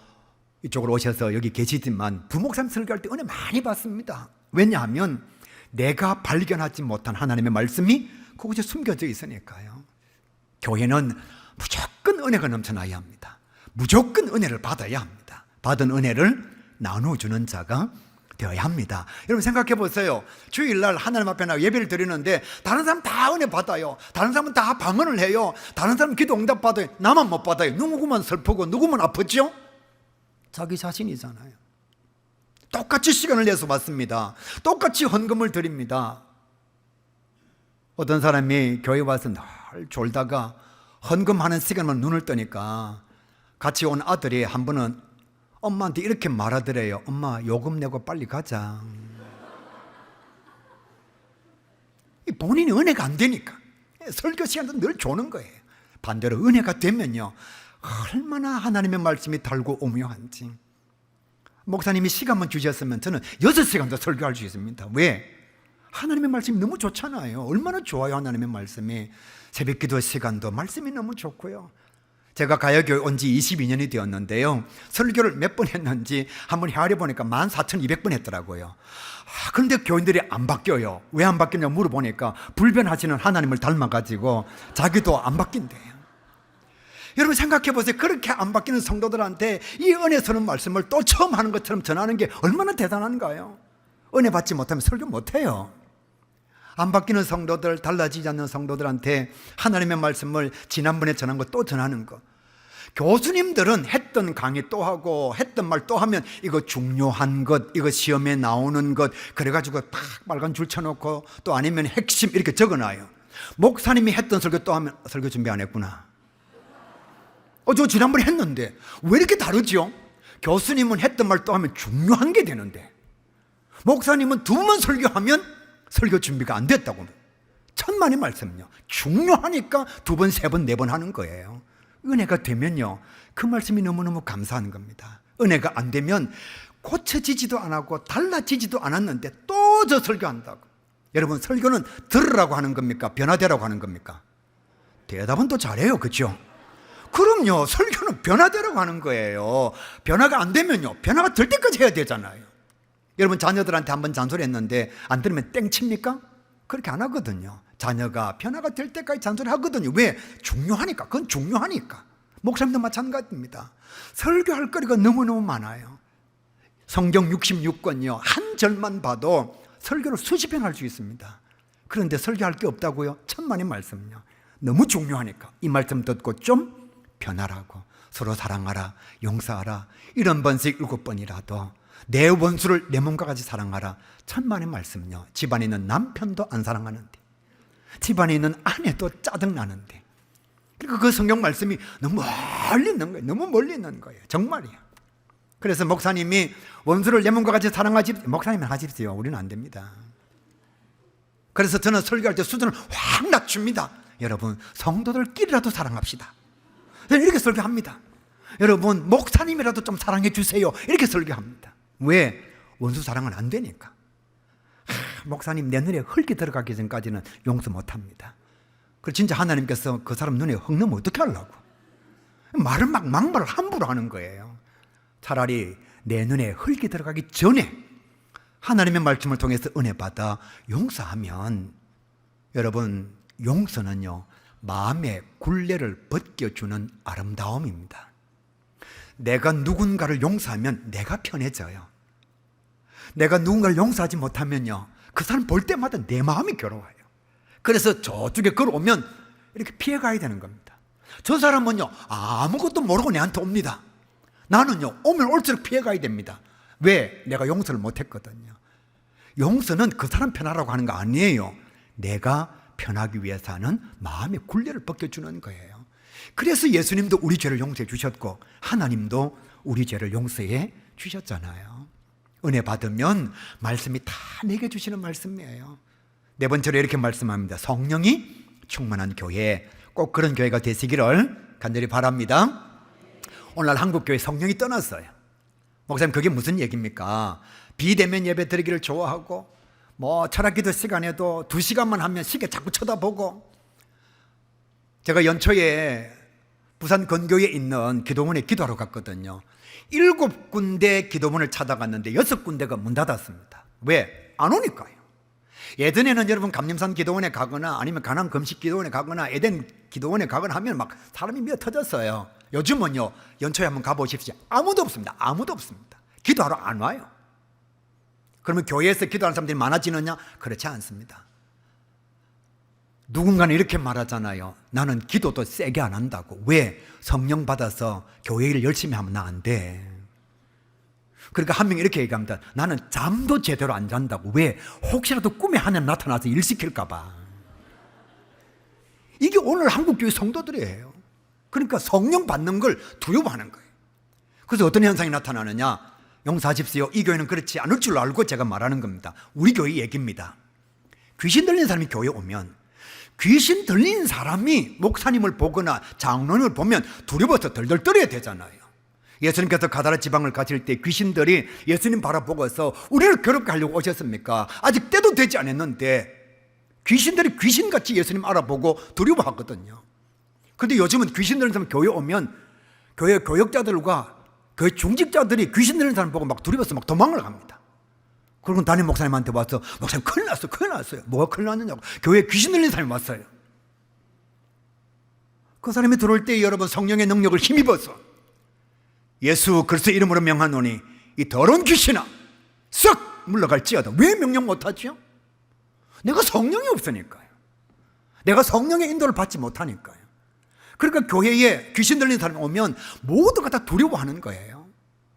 이쪽으로 오셔서 여기 계시지만 부목사님 설교할 때 은혜 많이 받습니다. 왜냐하면 내가 발견하지 못한 하나님의 말씀이 그곳에 숨겨져 있으니까요. 교회는 무조건 은혜가 넘쳐나야 합니다. 무조건 은혜를 받아야 합니다. 받은 은혜를 나눠주는 자가 되어야 합니다. 여러분 생각해 보세요. 주일날 하나님 앞에 나 예배를 드리는데 다른 사람 다 은혜 받아요. 다른 사람은 다 방언을 해요. 다른 사람은 기도 응답 받아요. 나만 못 받아요. 누구만 슬프고 누구만 아프죠? 자기 자신이잖아요. 똑같이 시간을 내서 받습니다. 똑같이 헌금을 드립니다. 어떤 사람이 교회 와서 늘 졸다가 헌금하는 시간만 눈을 뜨니까 같이 온 아들이 한 번은 엄마한테 이렇게 말하더래요. 엄마, 요금 내고 빨리 가자. 본인이 은혜가 안 되니까 설교 시간도 늘 조는 거예요. 반대로 은혜가 되면요, 얼마나 하나님의 말씀이 달고 오묘한지. 목사님이 시간만 주셨으면 저는 6시간도 설교할 수 있습니다. 왜? 하나님의 말씀이 너무 좋잖아요. 얼마나 좋아요, 하나님의 말씀이. 새벽 기도 시간도 말씀이 너무 좋고요. 제가 가야교회 온 지 22년이 되었는데요, 설교를 몇 번 했는지 한번 헤아려 보니까 14,200번 했더라고요. 그런데 교인들이 안 바뀌어요. 왜 안 바뀌냐 물어보니까 불변하시는 하나님을 닮아가지고 자기도 안 바뀐대요. 여러분 생각해 보세요. 그렇게 안 바뀌는 성도들한테 이 은혜 서는 말씀을 또 처음 하는 것처럼 전하는 게 얼마나 대단한가요? 은혜 받지 못하면 설교 못해요. 안 바뀌는 성도들, 달라지지 않는 성도들한테 하나님의 말씀을 지난번에 전한 거 또 전하는 거. 교수님들은 했던 강의 또 하고 했던 말 또 하면 이거 중요한 것, 이거 시험에 나오는 것 그래가지고 딱 빨간 줄 쳐놓고 또 아니면 핵심 이렇게 적어놔요. 목사님이 했던 설교 또 하면 설교 준비 안 했구나. 저 지난번에 했는데 왜 이렇게 다르죠? 교수님은 했던 말 또 하면 중요한 게 되는데 목사님은 2번 설교하면 설교 준비가 안 됐다고. 천만의 말씀은요, 중요하니까 2번, 3번, 4번 하는 거예요. 은혜가 되면요, 그 말씀이 너무너무 감사한 겁니다. 은혜가 안 되면 고쳐지지도 않았고 달라지지도 않았는데 또 저 설교한다고. 여러분, 설교는 들으라고 하는 겁니까? 변화되라고 하는 겁니까? 대답은 또 잘해요, 그렇죠? 그럼요, 설교는 변화되라고 하는 거예요. 변화가 안 되면요, 변화가 될 때까지 해야 되잖아요. 여러분, 자녀들한테 한번 잔소리했는데 안 들으면 땡 칩니까? 그렇게 안 하거든요. 자녀가 변화가 될 때까지 잔소리 하거든요. 왜? 중요하니까. 그건 중요하니까. 목사님도 마찬가지입니다. 설교할 거리가 너무너무 많아요. 성경 66권요, 한 절만 봐도 설교를 수십 편 할 수 있습니다. 그런데 설교할 게 없다고요? 천만의 말씀요. 너무 중요하니까 이 말씀 듣고 좀 변하라고. 서로 사랑하라, 용서하라. 이런 번씩 7번이라도 내 원수를 내 몸과 같이 사랑하라. 천만의 말씀요. 집안에 있는 남편도 안 사랑하는데, 집안에 있는 아내도 짜증나는데, 그러니까 그 성경 말씀이 너무 멀리 있는 거예요. 너무 멀리 있는 거예요. 정말이에요. 그래서 목사님이 원수를 내 몸과 같이 사랑하지, 목사님은 하십시오. 우리는 안 됩니다. 그래서 저는 설교할 때 수준을 확 낮춥니다. 여러분, 성도들끼리라도 사랑합시다. 저는 이렇게 설교합니다. 여러분, 목사님이라도 좀 사랑해 주세요. 이렇게 설교합니다. 왜? 원수 사랑은 안 되니까. 목사님 내 눈에 흙이 들어가기 전까지는 용서 못합니다. 그래서 진짜 하나님께서 그 사람 눈에 흙 넣으면 어떻게 하려고? 말을 막 막말을 함부로 하는 거예요. 차라리 내 눈에 흙이 들어가기 전에 하나님의 말씀을 통해서 은혜 받아 용서하면, 여러분, 용서는요, 마음의 굴레를 벗겨주는 아름다움입니다. 내가 누군가를 용서하면 내가 편해져요. 내가 누군가를 용서하지 못하면요, 그 사람 볼 때마다 내 마음이 괴로워요. 그래서 저쪽에 걸어오면 이렇게 피해가야 되는 겁니다. 저 사람은요, 아무것도 모르고 내한테 옵니다. 나는요, 오면 올수록 피해가야 됩니다. 왜? 내가 용서를 못했거든요. 용서는 그 사람 편하라고 하는 거 아니에요. 내가 편하기 위해서 하는 마음의 굴레를 벗겨주는 거예요. 그래서 예수님도 우리 죄를 용서해 주셨고 하나님도 우리 죄를 용서해 주셨잖아요. 은혜 받으면 말씀이 다 내게 주시는 말씀이에요. 네 번째로 이렇게 말씀합니다. 성령이 충만한 교회, 꼭 그런 교회가 되시기를 간절히 바랍니다. 오늘날 한국교회 성령이 떠났어요. 목사님, 그게 무슨 얘기입니까? 비대면 예배 드리기를 좋아하고 철학기도 시간에도 2시간만 하면 시계 자꾸 쳐다보고. 제가 연초에 부산 건교에 있는 기도원에 기도하러 갔거든요. 7군데 기도원을 찾아갔는데 6군데가 문 닫았습니다. 왜? 안 오니까요. 예전에는 여러분 감림산 기도원에 가거나 아니면 가나안 금식 기도원에 가거나 에덴 기도원에 가거나 하면 막 사람이 미어 터졌어요. 요즘은요, 연초에 한번 가보십시오. 아무도 없습니다. 아무도 없습니다. 기도하러 안 와요. 그러면 교회에서 기도하는 사람들이 많아지느냐? 그렇지 않습니다. 누군가는 이렇게 말하잖아요. 나는 기도도 세게 안 한다고. 왜? 성령 받아서 교회 일 열심히 하면 나 안 돼. 그러니까 한 명이 이렇게 얘기합니다. 나는 잠도 제대로 안 잔다고. 왜? 혹시라도 꿈에 하늘 나타나서 일 시킬까 봐. 이게 오늘 한국교회 성도들이에요. 그러니까 성령 받는 걸 두려워하는 거예요. 그래서 어떤 현상이 나타나느냐? 용서하십시오. 이 교회는 그렇지 않을 줄 알고 제가 말하는 겁니다. 우리 교회 얘기입니다. 귀신 들린 사람이 교회 오면 귀신 들린 사람이 목사님을 보거나 장로님을 보면 두려워서 덜덜 떨어야 되잖아요. 예수님께서 가다라 지방을 가실 때 귀신들이 예수님 바라보고서 우리를 괴롭게 하려고 오셨습니까? 아직 때도 되지 않았는데 귀신들이 귀신같이 예수님 알아보고 두려워하거든요. 그런데 요즘은 귀신 들린 사람 교회 오면 교회 교역자들과 교회 중직자들이 귀신 들린 사람 보고 막 두려워서 막 도망을 갑니다. 그리고 담임 목사님한테 와서 목사님 큰일 났어요. 큰일 났어요. 뭐가 큰일 났느냐고. 교회에 귀신 들린 사람이 왔어요. 그 사람이 들어올 때 여러분 성령의 능력을 힘입어서 예수 그리스도 이름으로 명하노니 이 더러운 귀신아 썩 물러갈지어다. 왜 명령 못하죠? 내가 성령이 없으니까요. 내가 성령의 인도를 받지 못하니까요. 그러니까 교회에 귀신 들린 사람이 오면 모두가 다 두려워하는 거예요.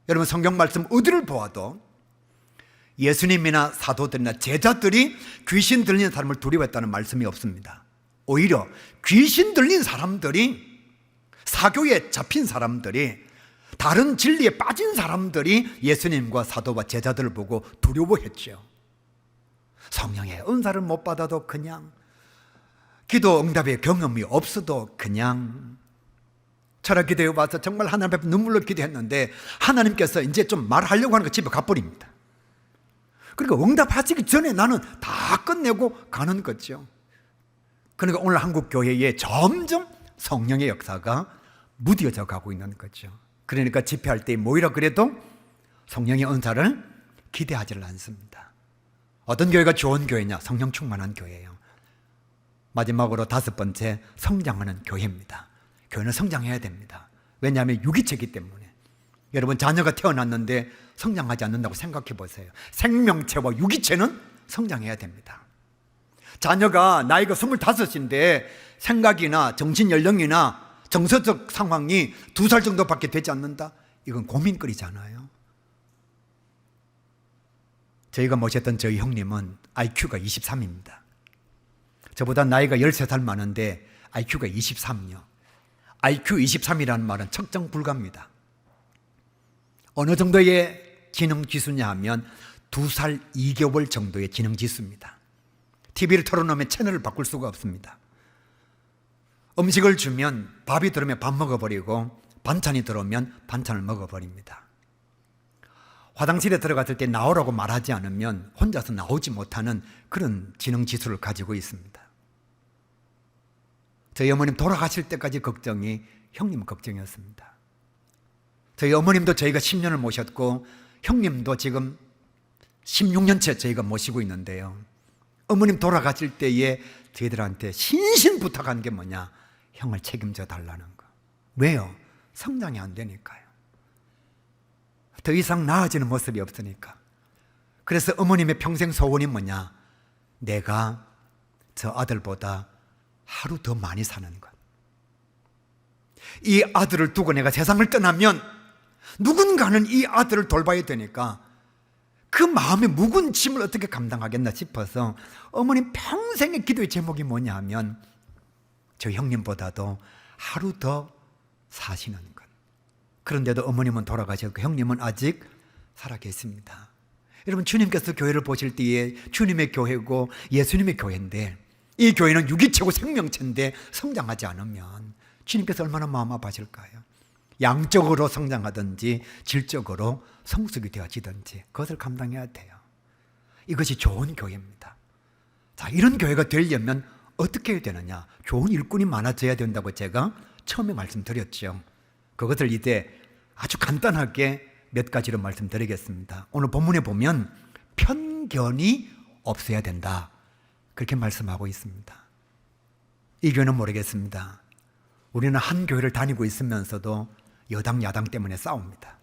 여러분 성경 말씀 어디를 보아도 예수님이나 사도들이나 제자들이 귀신 들린 사람을 두려워했다는 말씀이 없습니다. 오히려 귀신 들린 사람들이, 사교에 잡힌 사람들이, 다른 진리에 빠진 사람들이 예수님과 사도와 제자들을 보고 두려워했죠. 성령의 은사를 못 받아도 그냥, 기도 응답의 경험이 없어도 그냥, 철학기도에 와서 정말 하나님 앞에 눈물로 기도했는데 하나님께서 이제 좀 말하려고 하는 거 집에 가버립니다. 그러니까 응답하시기 전에 나는 다 끝내고 가는 거죠. 그러니까 오늘 한국 교회에 점점 성령의 역사가 무뎌져 가고 있는 거죠. 그러니까 집회할 때 모이라 그래도 성령의 은사를 기대하지를 않습니다. 어떤 교회가 좋은 교회냐? 성령 충만한 교회예요. 마지막으로 5번째, 성장하는 교회입니다. 교회는 성장해야 됩니다. 왜냐하면 유기체이기 때문에. 여러분 자녀가 태어났는데 성장하지 않는다고 생각해 보세요. 생명체와 유기체는 성장해야 됩니다. 자녀가 나이가 25인데 생각이나 정신연령이나 정서적 상황이 2살 정도밖에 되지 않는다? 이건 고민거리잖아요. 저희가 모셨던 저희 형님은 IQ가 23입니다. 저보다 나이가 13살 많은데 IQ가 23이요. IQ 23이라는 말은 측정 불가입니다. 어느 정도의 지능 지수냐 하면 2살 2개월 정도의 지능 지수입니다. TV를 틀어놓으면 채널을 바꿀 수가 없습니다. 음식을 주면 밥이 들어오면 밥 먹어버리고 반찬이 들어오면 반찬을 먹어버립니다. 화장실에 들어갔을 때 나오라고 말하지 않으면 혼자서 나오지 못하는 그런 지능 지수를 가지고 있습니다. 저희 어머님 돌아가실 때까지 걱정이 형님 걱정이었습니다. 저희 어머님도 저희가 10년을 모셨고 형님도 지금 16년째 저희가 모시고 있는데요. 어머님 돌아가실 때에 저희들한테 신신 부탁한 게 뭐냐? 형을 책임져 달라는 거. 왜요? 성장이 안 되니까요. 더 이상 나아지는 모습이 없으니까. 그래서 어머님의 평생 소원이 뭐냐? 내가 저 아들보다 하루 더 많이 사는 것. 이 아들을 두고 내가 세상을 떠나면 누군가는 이 아들을 돌봐야 되니까 그 마음의 묵은 짐을 어떻게 감당하겠나 싶어서, 어머님 평생의 기도의 제목이 뭐냐 하면 저 형님보다도 아들을 더 많이 사는 것. 왜? 성장이 안 되니까요. 더 이상 나아지는 모습이 없으니까. 그래서 어머님의 평생 소원이 뭐냐? 내가 저 아들보다 하루 더 많이 사는 것. 이 아들을 두고 내가 세상을 떠나면 누군가는 이 아들을 돌봐야 되니까 그 마음의 묵은 짐을 어떻게 감당하겠나 싶어서 어머님 평생의 기도의 제목이 뭐냐 하면 하루 더 사시는 것. 그런데도 어머님은 돌아가셨고 형님은 아직 살아계십니다. 여러분, 주님께서 교회를 보실 때에 주님의 교회고 예수님의 교회인데, 이 교회는 유기체고 생명체인데 성장하지 않으면 주님께서 얼마나 마음 아파하실까요? 양적으로 성장하든지 질적으로 성숙이 되어지든지 그것을 감당해야 돼요. 이것이 좋은 교회입니다. 자, 이런 교회가 되려면 어떻게 해야 되느냐? 좋은 일꾼이 많아져야 된다고 제가 처음에 말씀드렸죠. 그것을 이제 아주 간단하게 몇 가지로 말씀드리겠습니다. 오늘 본문에 보면 편견이 없어야 된다, 그렇게 말씀하고 있습니다. 이 교회는 모르겠습니다. 우리는 한 교회를 다니고 있으면서도 여당 야당 때문에 싸웁니다.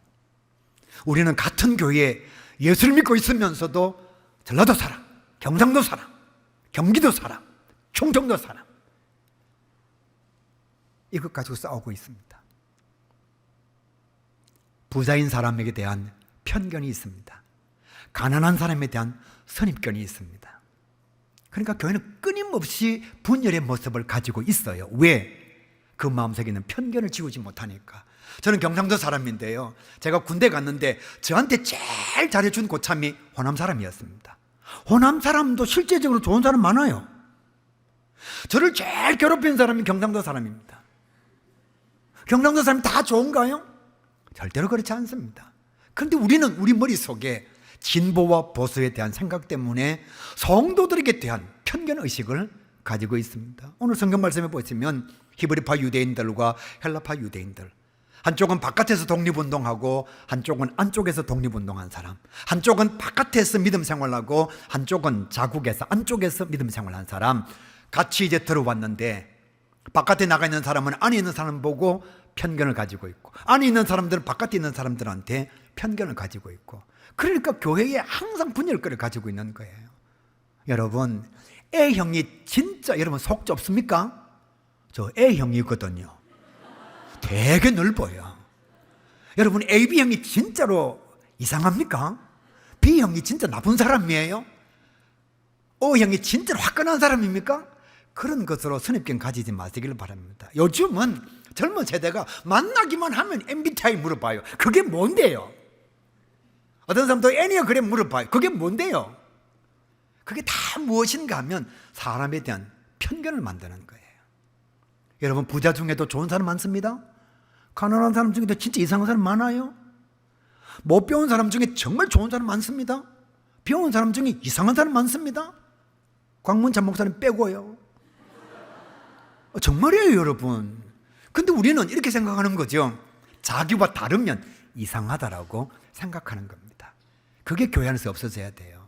우리는 같은 교회에 예수를 믿고 있으면서도 전라도 사람, 경상도 사람, 경기도 사람, 충청도 사람, 이것 가지고 싸우고 있습니다. 부자인 사람에게 대한 편견이 있습니다. 가난한 사람에 대한 선입견이 있습니다. 그러니까 교회는 끊임없이 분열의 모습을 가지고 있어요. 왜? 그 마음속에 있는 편견을 지우지 못하니까. 저는 경상도 사람인데요, 제가 군대 갔는데 저한테 제일 잘해준 고참이 호남 사람이었습니다. 호남 사람도 실제적으로 좋은 사람 많아요. 저를 제일 괴롭힌 사람이 경상도 사람입니다. 경상도 사람이 다 좋은가요? 절대로 그렇지 않습니다. 그런데 우리는 우리 머릿속에 진보와 보수에 대한 생각 때문에 성도들에게 대한 편견의식을 가지고 있습니다. 오늘 성경 말씀에 보시면 히브리파 유대인들과 헬라파 유대인들, 한쪽은 바깥에서 독립운동하고 한쪽은 안쪽에서 독립운동한 사람, 한쪽은 바깥에서 믿음 생활하고 한쪽은 자국에서 안쪽에서 믿음 생활한 사람, 같이 이제 들어왔는데 바깥에 나가 있는 사람은 안에 있는 사람 보고 편견을 가지고 있고, 안에 있는 사람들은 바깥에 있는 사람들한테 편견을 가지고 있고, 그러니까 교회에 항상 분열거리를 가지고 있는 거예요. 여러분, A형이 진짜 여러분 속 좁습니까? 저 A형이거든요. 되게 넓어요. 여러분, AB형이 진짜로 이상합니까? B형이 진짜 나쁜 사람이에요? O형이 진짜로 화끈한 사람입니까? 그런 것으로 선입견 가지지 마시기를 바랍니다. 요즘은 젊은 세대가 만나기만 하면 MBTI 물어봐요. 그게 뭔데요? 어떤 사람도 애니어그램 물어봐요. 그게 뭔데요? 그게 다 무엇인가 하면 사람에 대한 편견을 만드는 거예요. 여러분, 부자 중에도 좋은 사람 많습니다. 가난한 사람 중에도 진짜 이상한 사람 많아요. 못 배운 사람 중에 정말 좋은 사람 많습니다. 배운 사람 중에 이상한 사람 많습니다. 광문찬 목사님 빼고요. 정말이에요, 여러분. 근데 우리는 이렇게 생각하는 거죠. 자기와 다르면 이상하다라고 생각하는 겁니다. 그게 교회 안에서 없어져야 돼요.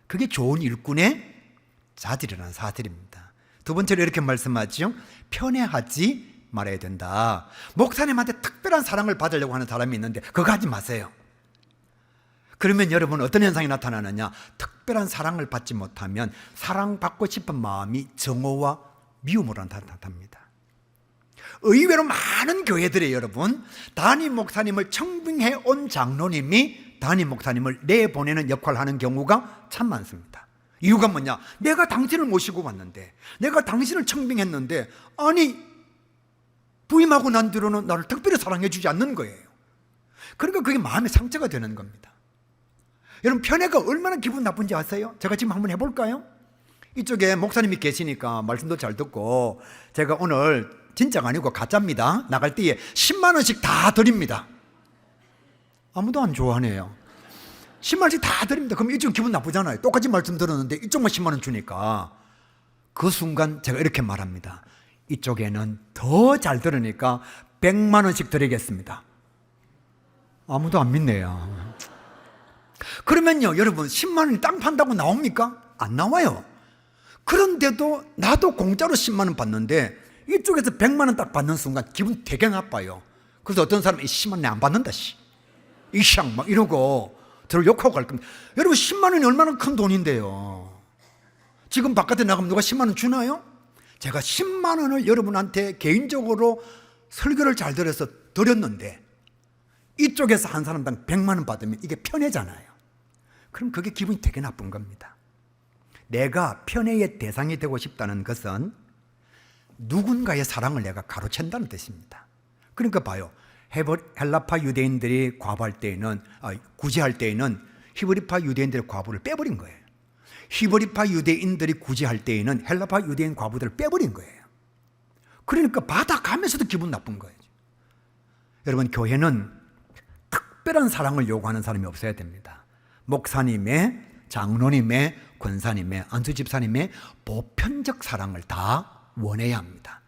그게 좋은 일꾼의 자질이라는 사실입니다. 두 번째로 이렇게 말씀하죠. 편애하지 말아야 된다. 목사님한테 특별한 사랑을 받으려고 하는 사람이 있는데 그거 하지 마세요. 그러면 여러분 어떤 현상이 나타나느냐? 특별한 사랑을 받지 못하면 사랑받고 싶은 마음이 정오와 미움으로 나타납니다. 의외로 많은 교회들에 여러분, 담임 목사님을 청빙해 온 장로님이 담임 목사님을 내보내는 역할을 하는 경우가 참 많습니다. 이유가 뭐냐? 내가 당신을 모시고 왔는데, 내가 당신을 청빙했는데, 아니 부임하고 난 뒤로는 나를 특별히 사랑해 주지 않는 거예요. 그러니까 그게 마음의 상처가 되는 겁니다. 여러분, 편애가 얼마나 기분 나쁜지 아세요? 제가 지금 한번 해볼까요? 이쪽에 목사님이 계시니까 말씀도 잘 듣고, 제가 오늘 진짜가 아니고 가짜입니다. 나갈 때에 10만 원씩 다 드립니다. 아무도 안 좋아하네요. 10만 원씩 다 드립니다. 그럼 이쪽 기분 나쁘잖아요. 똑같이 말씀 들었는데 이쪽만 10만 원 주니까. 그 순간 제가 이렇게 말합니다. 이쪽에는 더 잘 들으니까 100만 원씩 드리겠습니다. 아무도 안 믿네요. 그러면요, 여러분, 10만 원이 땅 판다고 나옵니까? 안 나와요. 그런데도 나도 공짜로 10만 원 받는데 이쪽에서 100만 원 딱 받는 순간 기분 되게 나빠요. 그래서 어떤 사람은 10만 원 내 안 받는다 이샹 막 이러고 저를 욕하고 갈 겁니다. 여러분, 10만 원이 얼마나 큰 돈인데요. 지금 바깥에 나가면 누가 10만 원 주나요? 제가 10만 원을 여러분한테 개인적으로 설교를 잘 들어서 드렸는데 이쪽에서 한 사람당 100만 원 받으면 이게 편애잖아요. 그럼 그게 기분이 되게 나쁜 겁니다. 내가 편애의 대상이 되고 싶다는 것은 누군가의 사랑을 내가 가로챈다는 뜻입니다. 그러니까 봐요. 헬라파 유대인들이 과부할 때에는, 구제할 때에는 히브리파 유대인들의 과부를 빼버린 거예요. 히브리파 유대인들이 구제할 때에는 헬라파 유대인 과부들을 빼버린 거예요. 그러니까 받아가면서도 기분 나쁜 거예요. 여러분, 교회는 특별한 사랑을 요구하는 사람이 없어야 됩니다. 목사님의, 장로님의, 권사님의, 안수집사님의 보편적 사랑을 다 원해야 합니다.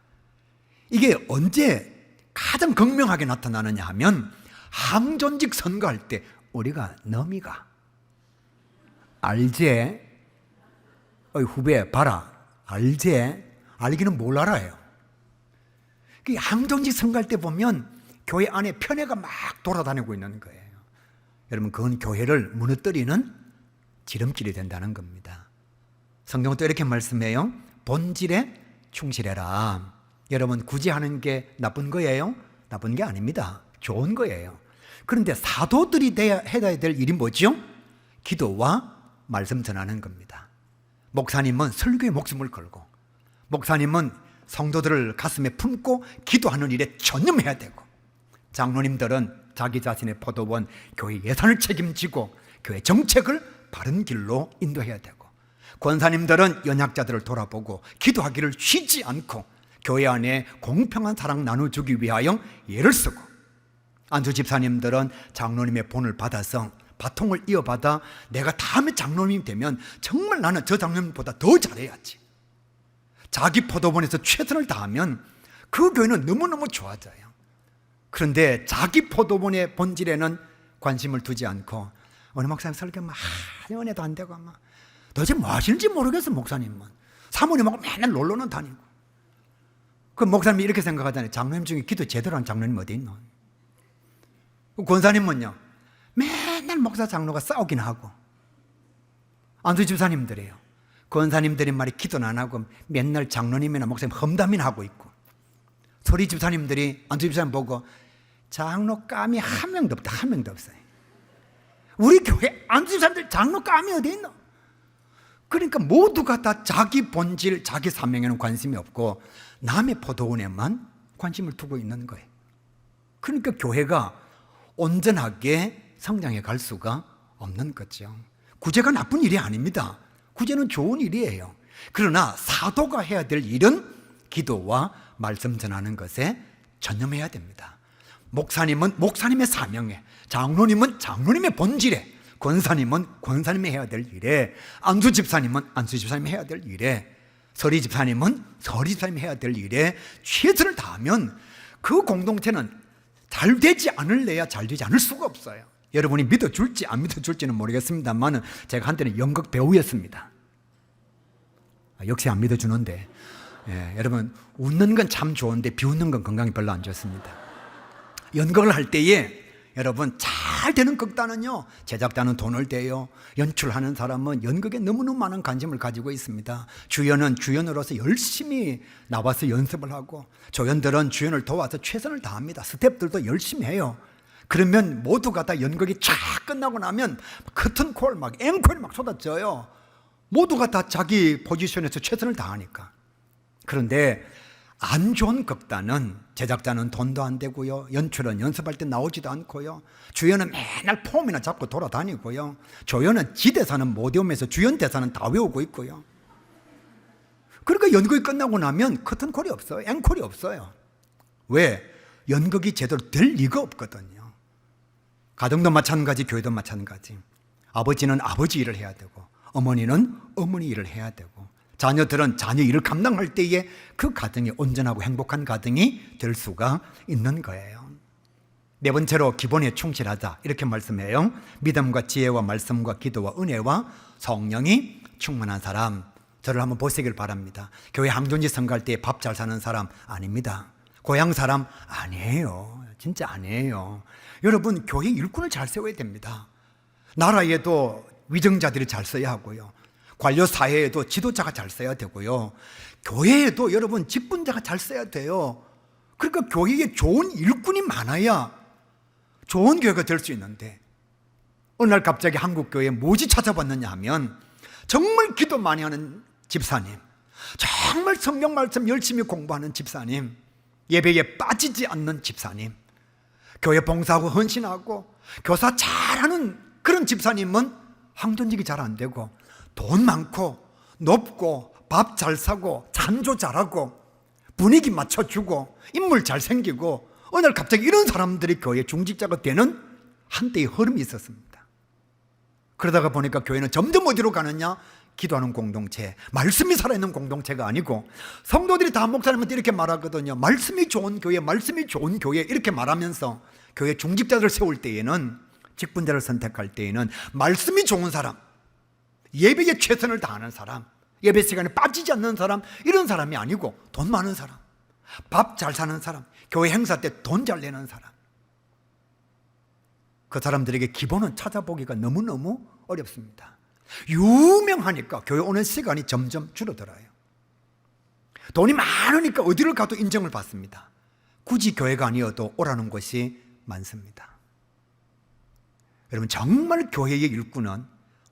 이게 언제 가장 극명하게 나타나느냐 하면 항존직 선거할 때 우리가 너미가 알제? 후배 봐라 알제? 알기는 뭘 알아요? 항존직 선거할 때 보면 교회 안에 편애가 막 돌아다니고 있는 거예요. 여러분, 그건 교회를 무너뜨리는 지름길이 된다는 겁니다. 성경은 또 이렇게 말씀해요. 본질에 충실해라. 여러분, 구제하는 게 나쁜 거예요? 나쁜 게 아닙니다. 좋은 거예요. 그런데 사도들이 해야 될 일이 뭐죠? 기도와 말씀 전하는 겁니다. 목사님은 설교에 목숨을 걸고, 목사님은 성도들을 가슴에 품고 기도하는 일에 전념해야 되고, 장로님들은 자기 자신의 포도원, 교회 예산을 책임지고 교회 정책을 바른 길로 인도해야 되고, 권사님들은 연약자들을 돌아보고 기도하기를 쉬지 않고 교회 안에 공평한 사랑 나눠주기 위하여 예를 쓰고, 안수집사님들은 장로님의 본을 받아서 바통을 이어받아 내가 다음에 장로님이 되면 정말 나는 저 장로님보다 더 잘해야지, 자기 포도원에서 최선을 다하면 그 교회는 너무너무 좋아져요. 그런데 자기 포도원의 본질에는 관심을 두지 않고 어느 목사님 설교 막 은혜도 안 되고 막 도대체 뭐 하시는지 모르겠어. 목사님은 사모님하고 맨날 놀러는 다니고. 그 목사님이 이렇게 생각하잖아요. 장로님 중에 기도 제대로 한 장로님 어디 있노? 권사님은요, 맨날 목사 장로가 싸우긴 하고, 안수집사님들이에요. 권사님들이 말이 기도는 안 하고 맨날 장로님이나 목사님 험담이나 하고 있고, 소리 집사님들이 안수집사님 보고 장로 감이 한 명도 없다, 한 명도 없어요. 우리 교회 안수집사님들 장로 감이 어디 있노? 그러니까 모두가 다 자기 본질, 자기 사명에는 관심이 없고 남의 포도원에만 관심을 두고 있는 거예요. 그러니까 교회가 온전하게 성장해 갈 수가 없는 거죠. 구제가 나쁜 일이 아닙니다. 구제는 좋은 일이에요. 그러나 사도가 해야 될 일은 기도와 말씀 전하는 것에 전념해야 됩니다. 목사님은 목사님의 사명에, 장로님은 장로님의 본질에, 권사님은 권사님이 해야 될 일에, 안수집사님은 안수집사님이 해야 될 일에, 서리집사님은 서리집사님이 해야 될 일에 최선을 다하면 그 공동체는 잘 되지 않을래야 잘 되지 않을 수가 없어요. 여러분이 믿어줄지 안 믿어줄지는 모르겠습니다만 제가 한때는 연극 배우였습니다. 역시 안 믿어주는데, 여러분 웃는 건 참 좋은데 비웃는 건 건강에 별로 안 좋습니다. 연극을 할 때에 여러분 잘 되는 극단은요, 제작자는 돈을 대요, 연출하는 사람은 연극에 너무너무 많은 관심을 가지고 있습니다. 주연은 주연으로서 열심히 나와서 연습을 하고, 조연들은 주연을 도와서 최선을 다합니다. 스태프들도 열심히 해요. 그러면 모두가 다 연극이 쫙 끝나고 나면 커튼콜 막 앵콜이 막 쏟아져요. 모두가 다 자기 포지션에서 최선을 다하니까. 그런데 안 좋은 극단은 제작자는 돈도 안 되고요, 연출은 연습할 때 나오지도 않고요, 주연은 맨날 폼이나 잡고 돌아다니고요, 조연은 지 대사는 못 외우면서 주연 대사는 다 외우고 있고요. 그러니까 연극이 끝나고 나면 커튼콜이 없어요. 앵콜이 없어요. 왜? 연극이 제대로 될 리가 없거든요. 가정도 마찬가지, 교회도 마찬가지. 아버지는 아버지 일을 해야 되고, 어머니는 어머니 일을 해야 되고, 자녀들은 자녀 일을 감당할 때에 그 가정이 온전하고 행복한 가정이 될 수가 있는 거예요. 네 번째로 기본에 충실하자, 이렇게 말씀해요. 믿음과 지혜와 말씀과 기도와 은혜와 성령이 충만한 사람. 저를 한번 보시길 바랍니다. 교회 항존지 선거할 때 밥 잘 사는 사람 아닙니다. 고향 사람 아니에요. 진짜 아니에요. 여러분, 교회 일꾼을 잘 세워야 됩니다. 나라에도 위정자들이 잘 써야 하고요, 관료 사회에도 지도자가 잘 써야 되고요, 교회에도 여러분 직분자가 잘 써야 돼요. 그러니까 교회에 좋은 일꾼이 많아야 좋은 교회가 될 수 있는데, 어느 날 갑자기 한국교회에 무엇이 찾아왔느냐 하면 정말 기도 많이 하는 집사님, 정말 성경 말씀 열심히 공부하는 집사님, 예배에 빠지지 않는 집사님, 교회 봉사하고 헌신하고 교사 잘하는 그런 집사님은 항존직이 잘 안 되고 돈 많고 높고 밥 잘 사고 찬조 잘하고 분위기 맞춰주고 인물 잘생기고 어느 날 갑자기 이런 사람들이 교회 중직자가 되는 한때의 흐름이 있었습니다. 그러다가 보니까 교회는 점점 어디로 가느냐? 기도하는 공동체, 말씀이 살아있는 공동체가 아니고, 성도들이 다 목사님한테 이렇게 말하거든요. 말씀이 좋은 교회, 말씀이 좋은 교회 이렇게 말하면서 교회 중직자들을 세울 때에는, 직분자를 선택할 때에는 말씀이 좋은 사람, 예배에 최선을 다하는 사람, 예배 시간에 빠지지 않는 사람, 이런 사람이 아니고 돈 많은 사람, 밥 잘 사는 사람, 교회 행사 때 돈 잘 내는 사람, 그 사람들에게 기본은 찾아보기가 너무너무 어렵습니다. 유명하니까 교회 오는 시간이 점점 줄어들어요. 돈이 많으니까 어디를 가도 인정을 받습니다. 굳이 교회가 아니어도 오라는 곳이 많습니다. 여러분, 정말 교회의 일꾼은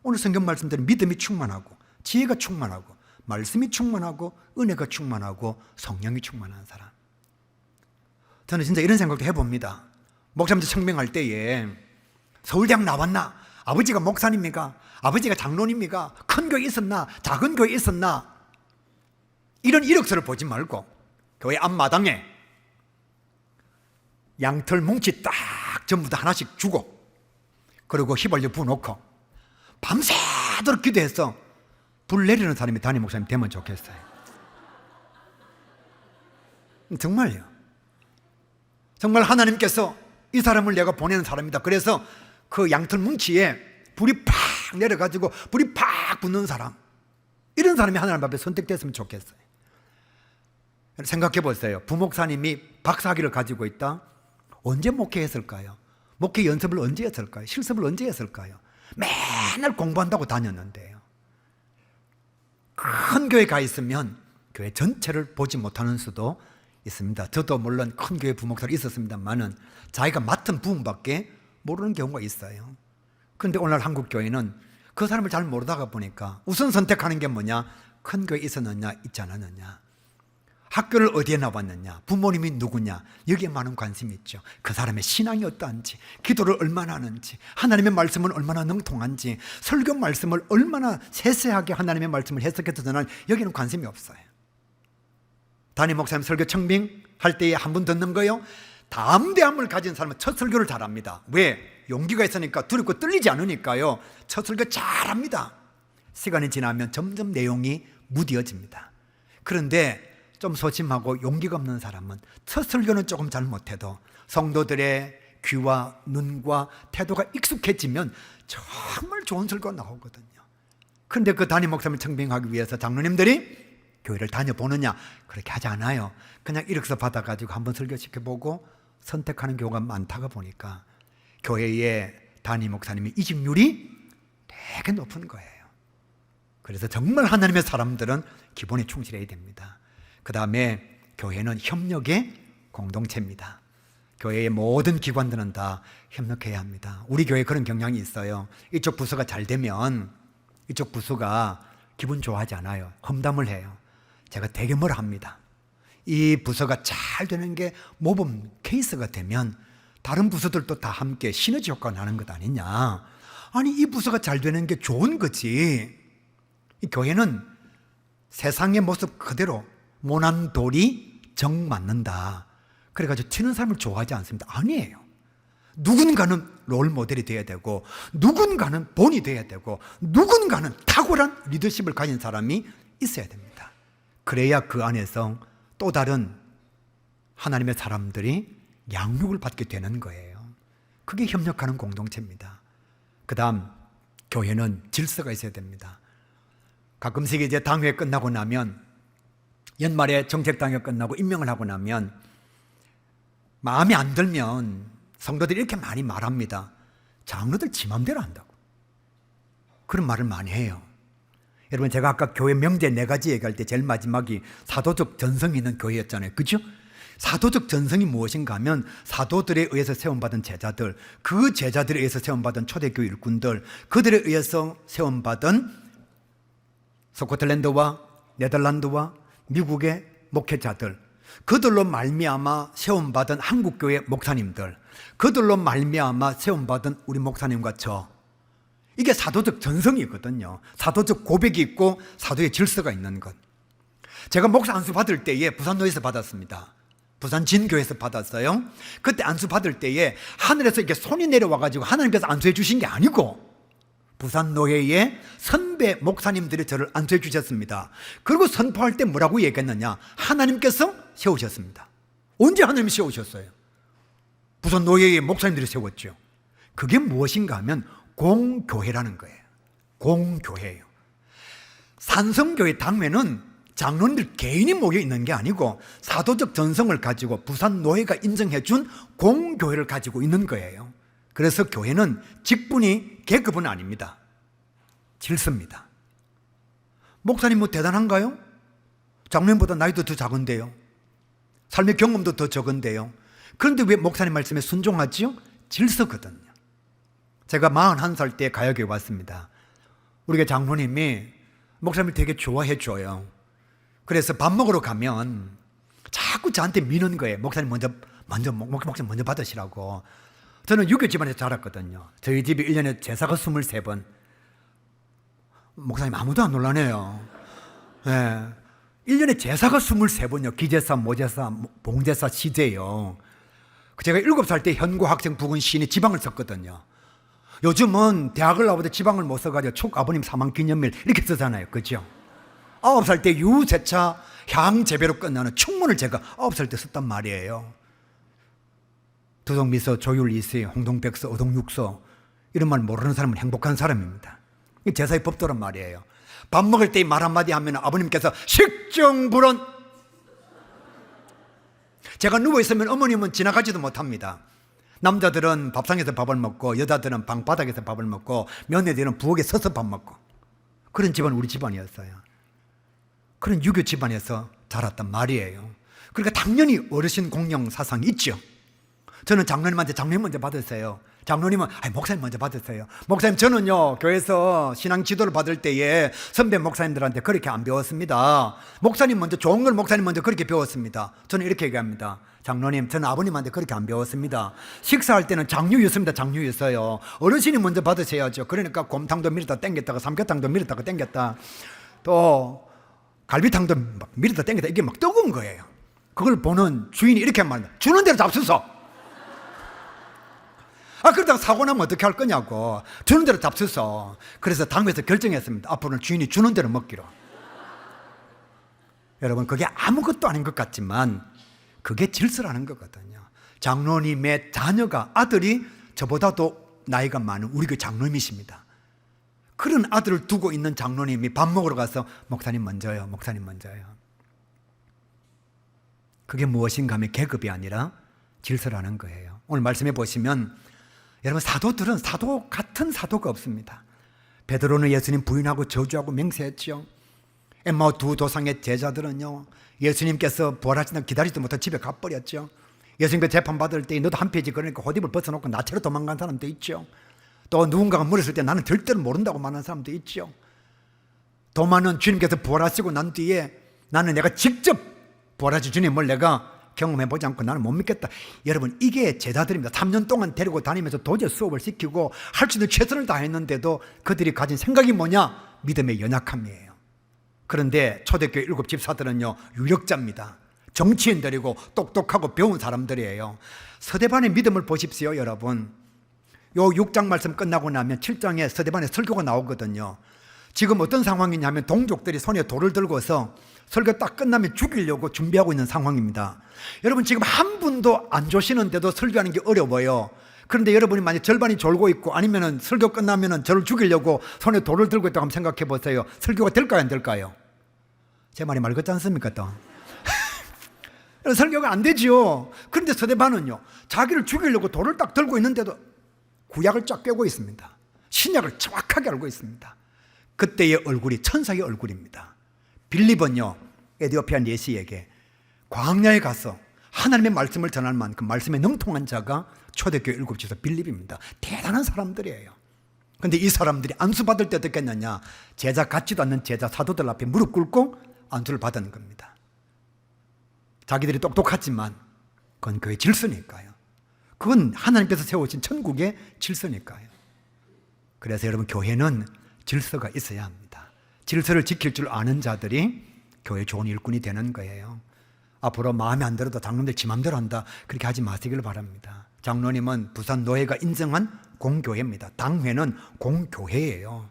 오늘 성경 말씀대로 믿음이 충만하고 지혜가 충만하고 말씀이 충만하고 은혜가 충만하고 성령이 충만한 사람. 저는 진짜 이런 생각도 해봅니다. 목사님들 청명할 때에 서울대학 나왔나? 아버지가 목사님입니까? 아버지가 장로님입니까? 큰 교회 있었나? 작은 교회 있었나? 이런 이력서를 보지 말고 교회 앞마당에 양털 뭉치 딱 전부 다 하나씩 주고, 그리고 휘발유 부어놓고 밤새도록 기도해서 불 내리는 사람이 담임 목사님 되면 좋겠어요. 정말요. 정말 하나님께서 이 사람을 내가 보내는 사람이다. 그래서 그 양털 뭉치에 불이 팍 내려가지고 불이 팍 붙는 사람, 이런 사람이 하나님 앞에 선택됐으면 좋겠어요. 생각해 보세요. 부목사님이 박사학위를 가지고 있다. 언제 목회했을까요? 목회 연습을 언제 했을까요? 실습을 언제 했을까요? 맨날 공부한다고 다녔는데요. 큰 교회 가 있으면 교회 전체를 보지 못하는 수도 있습니다. 저도 물론 큰 교회 부목사로 있었습니다만은 자기가 맡은 부분밖에 모르는 경우가 있어요. 그런데 오늘 한국 교회는 그 사람을 잘 모르다가 보니까 우선 선택하는 게 뭐냐? 큰 교회에 있었느냐, 있지 않았느냐, 학교를 어디에 나왔느냐, 부모님이 누구냐, 여기에 많은 관심이 있죠. 그 사람의 신앙이 어떠한지, 기도를 얼마나 하는지, 하나님의 말씀을 얼마나 능통한지, 설교 말씀을 얼마나 세세하게 하나님의 말씀을 해석해서 전하는, 여기는 관심이 없어요. 담임 목사님 설교 청빙할 때에 한 번 듣는 거요, 담대함을 가진 사람은 첫 설교를 잘합니다. 왜? 용기가 있으니까, 두렵고 떨리지 않으니까요. 첫 설교 잘합니다. 시간이 지나면 점점 내용이 무뎌집니다. 그런데 좀 소심하고 용기가 없는 사람은 첫 설교는 조금 잘못해도 성도들의 귀와 눈과 태도가 익숙해지면 정말 좋은 설교가 나오거든요. 그런데 그 담임 목사님을 청빙하기 위해서 장로님들이 교회를 다녀보느냐? 그렇게 하지 않아요. 그냥 이력서 받아가지고 한번 설교시켜보고 선택하는 경우가 많다가 보니까 교회의 담임 목사님의 이직률이 되게 높은 거예요. 그래서 정말 하나님의 사람들은 기본에 충실해야 됩니다. 그 다음에 교회는 협력의 공동체입니다. 교회의 모든 기관들은 다 협력해야 합니다. 우리 교회에 그런 경향이 있어요. 이쪽 부서가 잘 되면 이쪽 부서가 기분 좋아하지 않아요. 험담을 해요. 제가 되게 뭐라 합니다. 이 부서가 잘 되는 게 모범 케이스가 되면 다른 부서들도 다 함께 시너지 효과가 나는 것 아니냐. 아니, 이 부서가 잘 되는 게 좋은 거지. 이 교회는 세상의 모습 그대로 모난 돌이 정 맞는다. 그래가지고 튀는 사람을 좋아하지 않습니다. 아니에요. 누군가는 롤 모델이 돼야 되고, 누군가는 본이 돼야 되고, 누군가는 탁월한 리더십을 가진 사람이 있어야 됩니다. 그래야 그 안에서 또 다른 하나님의 사람들이 양육을 받게 되는 거예요. 그게 협력하는 공동체입니다. 그 다음, 교회는 질서가 있어야 됩니다. 가끔씩 이제 당회 끝나고 나면, 연말에 정책당회 끝나고 임명을 하고 나면 마음에 안 들면 성도들이 이렇게 많이 말합니다. 장로들 지 맘대로 한다고. 그런 말을 많이 해요. 여러분, 제가 아까 교회 명제 4가지 얘기할 때 제일 마지막이 사도적 전성이 있는 교회였잖아요. 그죠? 사도적 전성이 무엇인가 하면 사도들에 의해서 세움받은 제자들, 그 제자들에 의해서 세움받은 초대교회 일꾼들, 그들에 의해서 세움받은 스코틀랜드와 네덜란드와 미국의 목회자들, 그들로 말미암아 세움받은 한국교회 목사님들, 그들로 말미암아 세움받은 우리 목사님과 저, 이게 사도적 전성이거든요. 사도적 고백이 있고 사도의 질서가 있는 것. 제가 목사 안수 받을 때에 부산노에서 받았습니다. 부산 진교에서 받았어요. 그때 안수 받을 때에 하늘에서 이렇게 손이 내려와가지고 하나님께서 안수해 주신 게 아니고 부산 노회의 선배 목사님들이 저를 안수해 주셨습니다. 그리고 선포할 때 뭐라고 얘기했느냐? 하나님께서 세우셨습니다. 언제 하나님이 세우셨어요? 부산 노회의 목사님들이 세웠죠. 그게 무엇인가 하면 공교회라는 거예요. 공교회예요. 산성교회 당회는 장로님들 개인이 모여 있는 게 아니고 사도적 전성을 가지고 부산 노회가 인정해 준 공교회를 가지고 있는 거예요. 그래서 교회는 직분이 계급은 아닙니다. 질서입니다. 목사님 뭐 대단한가요? 장로님보다 나이도 더 작은데요. 삶의 경험도 더 적은데요. 그런데 왜 목사님 말씀에 순종하지요? 질서거든요. 제가 41살 때 가요교회 왔습니다. 우리가 장로님이 목사님을 되게 좋아해 줘요. 그래서 밥 먹으러 가면 자꾸 저한테 미는 거예요. 목사님 목사님 먼저 받으시라고. 저는 유교 집안에서 자랐거든요. 저희 집이 1년에 제사가 23번. 목사님 아무도 안 놀라네요. 네. 1년에 제사가 23번요. 기제사, 모제사, 봉제사, 시제요. 제가 7살 때 현고 학생 부근 시인이 지방을 썼거든요. 요즘은 대학을 나오는데 지방을 못 써가지고 축 아버님 사망 기념일 이렇게 쓰잖아요. 그죠? 9살 때 유세차 향재배로 끝나는 축문을 제가 9살 때 썼단 말이에요. 두동미서, 조율이시, 홍동백서, 어동육서 이런 말 모르는 사람은 행복한 사람입니다. 이게 제사의 법도란 말이에요. 밥 먹을 때 말 한마디 하면 아버님께서 식정불언. 제가 누워있으면 어머님은 지나가지도 못합니다. 남자들은 밥상에서 밥을 먹고 여자들은 방바닥에서 밥을 먹고 며느리들은 부엌에 서서 밥 먹고 그런 집안 우리 집안이었어요. 그런 유교 집안에서 자랐단 말이에요. 그러니까 당연히 어르신 공영 사상이 있죠. 저는 장로님한테 장로님 먼저 받으세요. 장로님은 목사님 먼저 받으세요. 목사님 저는요 교회에서 신앙 지도를 받을 때에 선배 목사님들한테 그렇게 안 배웠습니다. 목사님 먼저 좋은 걸 목사님 먼저 그렇게 배웠습니다. 저는 이렇게 얘기합니다. 장로님 저는 아버님한테 그렇게 안 배웠습니다. 식사할 때는 장류였습니다. 장류였어요. 어르신이 먼저 받으셔야죠. 그러니까 곰탕도 밀었다 땡겼다가 삼계탕도 밀었다가 땡겼다 또 갈비탕도 막 밀었다 땡겼다 이게 막 뜨거운 거예요. 그걸 보는 주인이 이렇게 말합니다. 주는 대로 잡수소. 그러다가 사고 나면 어떻게 할 거냐고. 주는 대로 잡수소. 그래서 당에서 결정했습니다. 앞으로는 주인이 주는 대로 먹기로. 여러분 그게 아무것도 아닌 것 같지만 그게 질서라는 거거든요. 장로님의 자녀가 아들이 저보다도 나이가 많은 우리 그 장로님이십니다. 그런 아들을 두고 있는 장로님이 밥 먹으러 가서 목사님 먼저요. 목사님 먼저요. 그게 무엇인가 하면 계급이 아니라 질서라는 거예요. 오늘 말씀해 보시면 여러분 사도들은 사도 같은 사도가 없습니다. 베드로는 예수님 부인하고 저주하고 맹세했죠. 엠마오 두 도상의 제자들은요 예수님께서 부활하신 날 기다리지도 못하고 집에 가버렸죠. 예수님께 재판받을 때 너도 한 페이지 그러니까 호집을 벗어놓고 나체로 도망간 사람도 있죠. 또 누군가가 물었을 때 나는 절대로 모른다고 말하는 사람도 있죠. 도마는 주님께서 부활하시고 난 뒤에 나는 내가 직접 부활하신 주님을 내가 경험해보지 않고 나는 못 믿겠다. 여러분 이게 제자들입니다. 3년 동안 데리고 다니면서 도저히 수업을 시키고 할 수 있는 최선을 다했는데도 그들이 가진 생각이 뭐냐? 믿음의 연약함이에요. 그런데 초대교회 7 집사들은요 유력자입니다. 정치인들이고 똑똑하고 배운 사람들이에요. 서대반의 믿음을 보십시오. 여러분 요 6장 말씀 끝나고 나면 7장에 서대반의 설교가 나오거든요. 지금 어떤 상황이냐면 동족들이 손에 돌을 들고서 설교 딱 끝나면 죽이려고 준비하고 있는 상황입니다. 여러분 지금 한 분도 안 조시는데도 설교하는 게 어려워요. 그런데 여러분이 만약 절반이 졸고 있고 아니면은 설교 끝나면은 저를 죽이려고 손에 돌을 들고 있다고 한번 생각해 보세요. 설교가 될까요 안 될까요? 제 말이 말 같지 않습니까 또? 설교가 안 되죠. 그런데 서대반은요 자기를 죽이려고 돌을 딱 들고 있는데도 구약을 쫙 꿰고 있습니다. 신약을 정확하게 알고 있습니다. 그때의 얼굴이 천사의 얼굴입니다. 빌립은요 에디오피아 내시에게 광야에 가서 하나님의 말씀을 전할 만큼 말씀에 능통한 자가 초대교회 7집사 빌립입니다. 대단한 사람들이에요. 그런데 이 사람들이 안수 받을 때 어떻겠느냐? 제자 같지도 않는 제자 사도들 앞에 무릎 꿇고 안수를 받은 겁니다. 자기들이 똑똑하지만 그건 교회 질서니까요. 그건 하나님께서 세우신 천국의 질서니까요. 그래서 여러분, 교회는 질서가 있어야 합니다. 질서를 지킬 줄 아는 자들이 교회 좋은 일꾼이 되는 거예요. 앞으로 마음에 안 들어도 장로님들 지 맘대로 한다, 그렇게 하지 마시길 바랍니다. 장로님은 부산 노회가 인정한 공교회입니다. 당회는 공교회예요.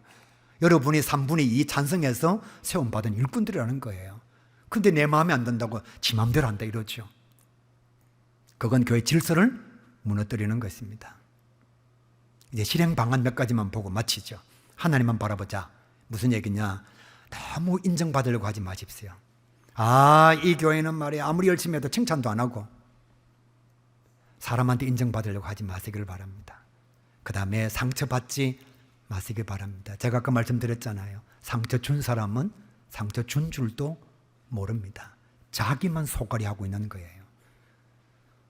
여러분이 3분의 2 찬성해서 세움받은 일꾼들이라는 거예요. 근데 내 마음에 안 든다고 지 맘대로 한다 이러죠. 그건 교회 질서를 무너뜨리는 것입니다. 이제 실행 방안 몇 가지만 보고 마치죠. 하나님만 바라보자. 무슨 얘기냐? 너무 인정받으려고 하지 마십시오. 이 교회는 말이야 아무리 열심히 해도 칭찬도 안 하고, 사람한테 인정받으려고 하지 마시길 바랍니다. 그 다음에 상처받지 마시길 바랍니다. 제가 아까 말씀드렸잖아요. 상처 준 사람은 상처 준 줄도 모릅니다. 자기만 속앓이 하고 있는 거예요.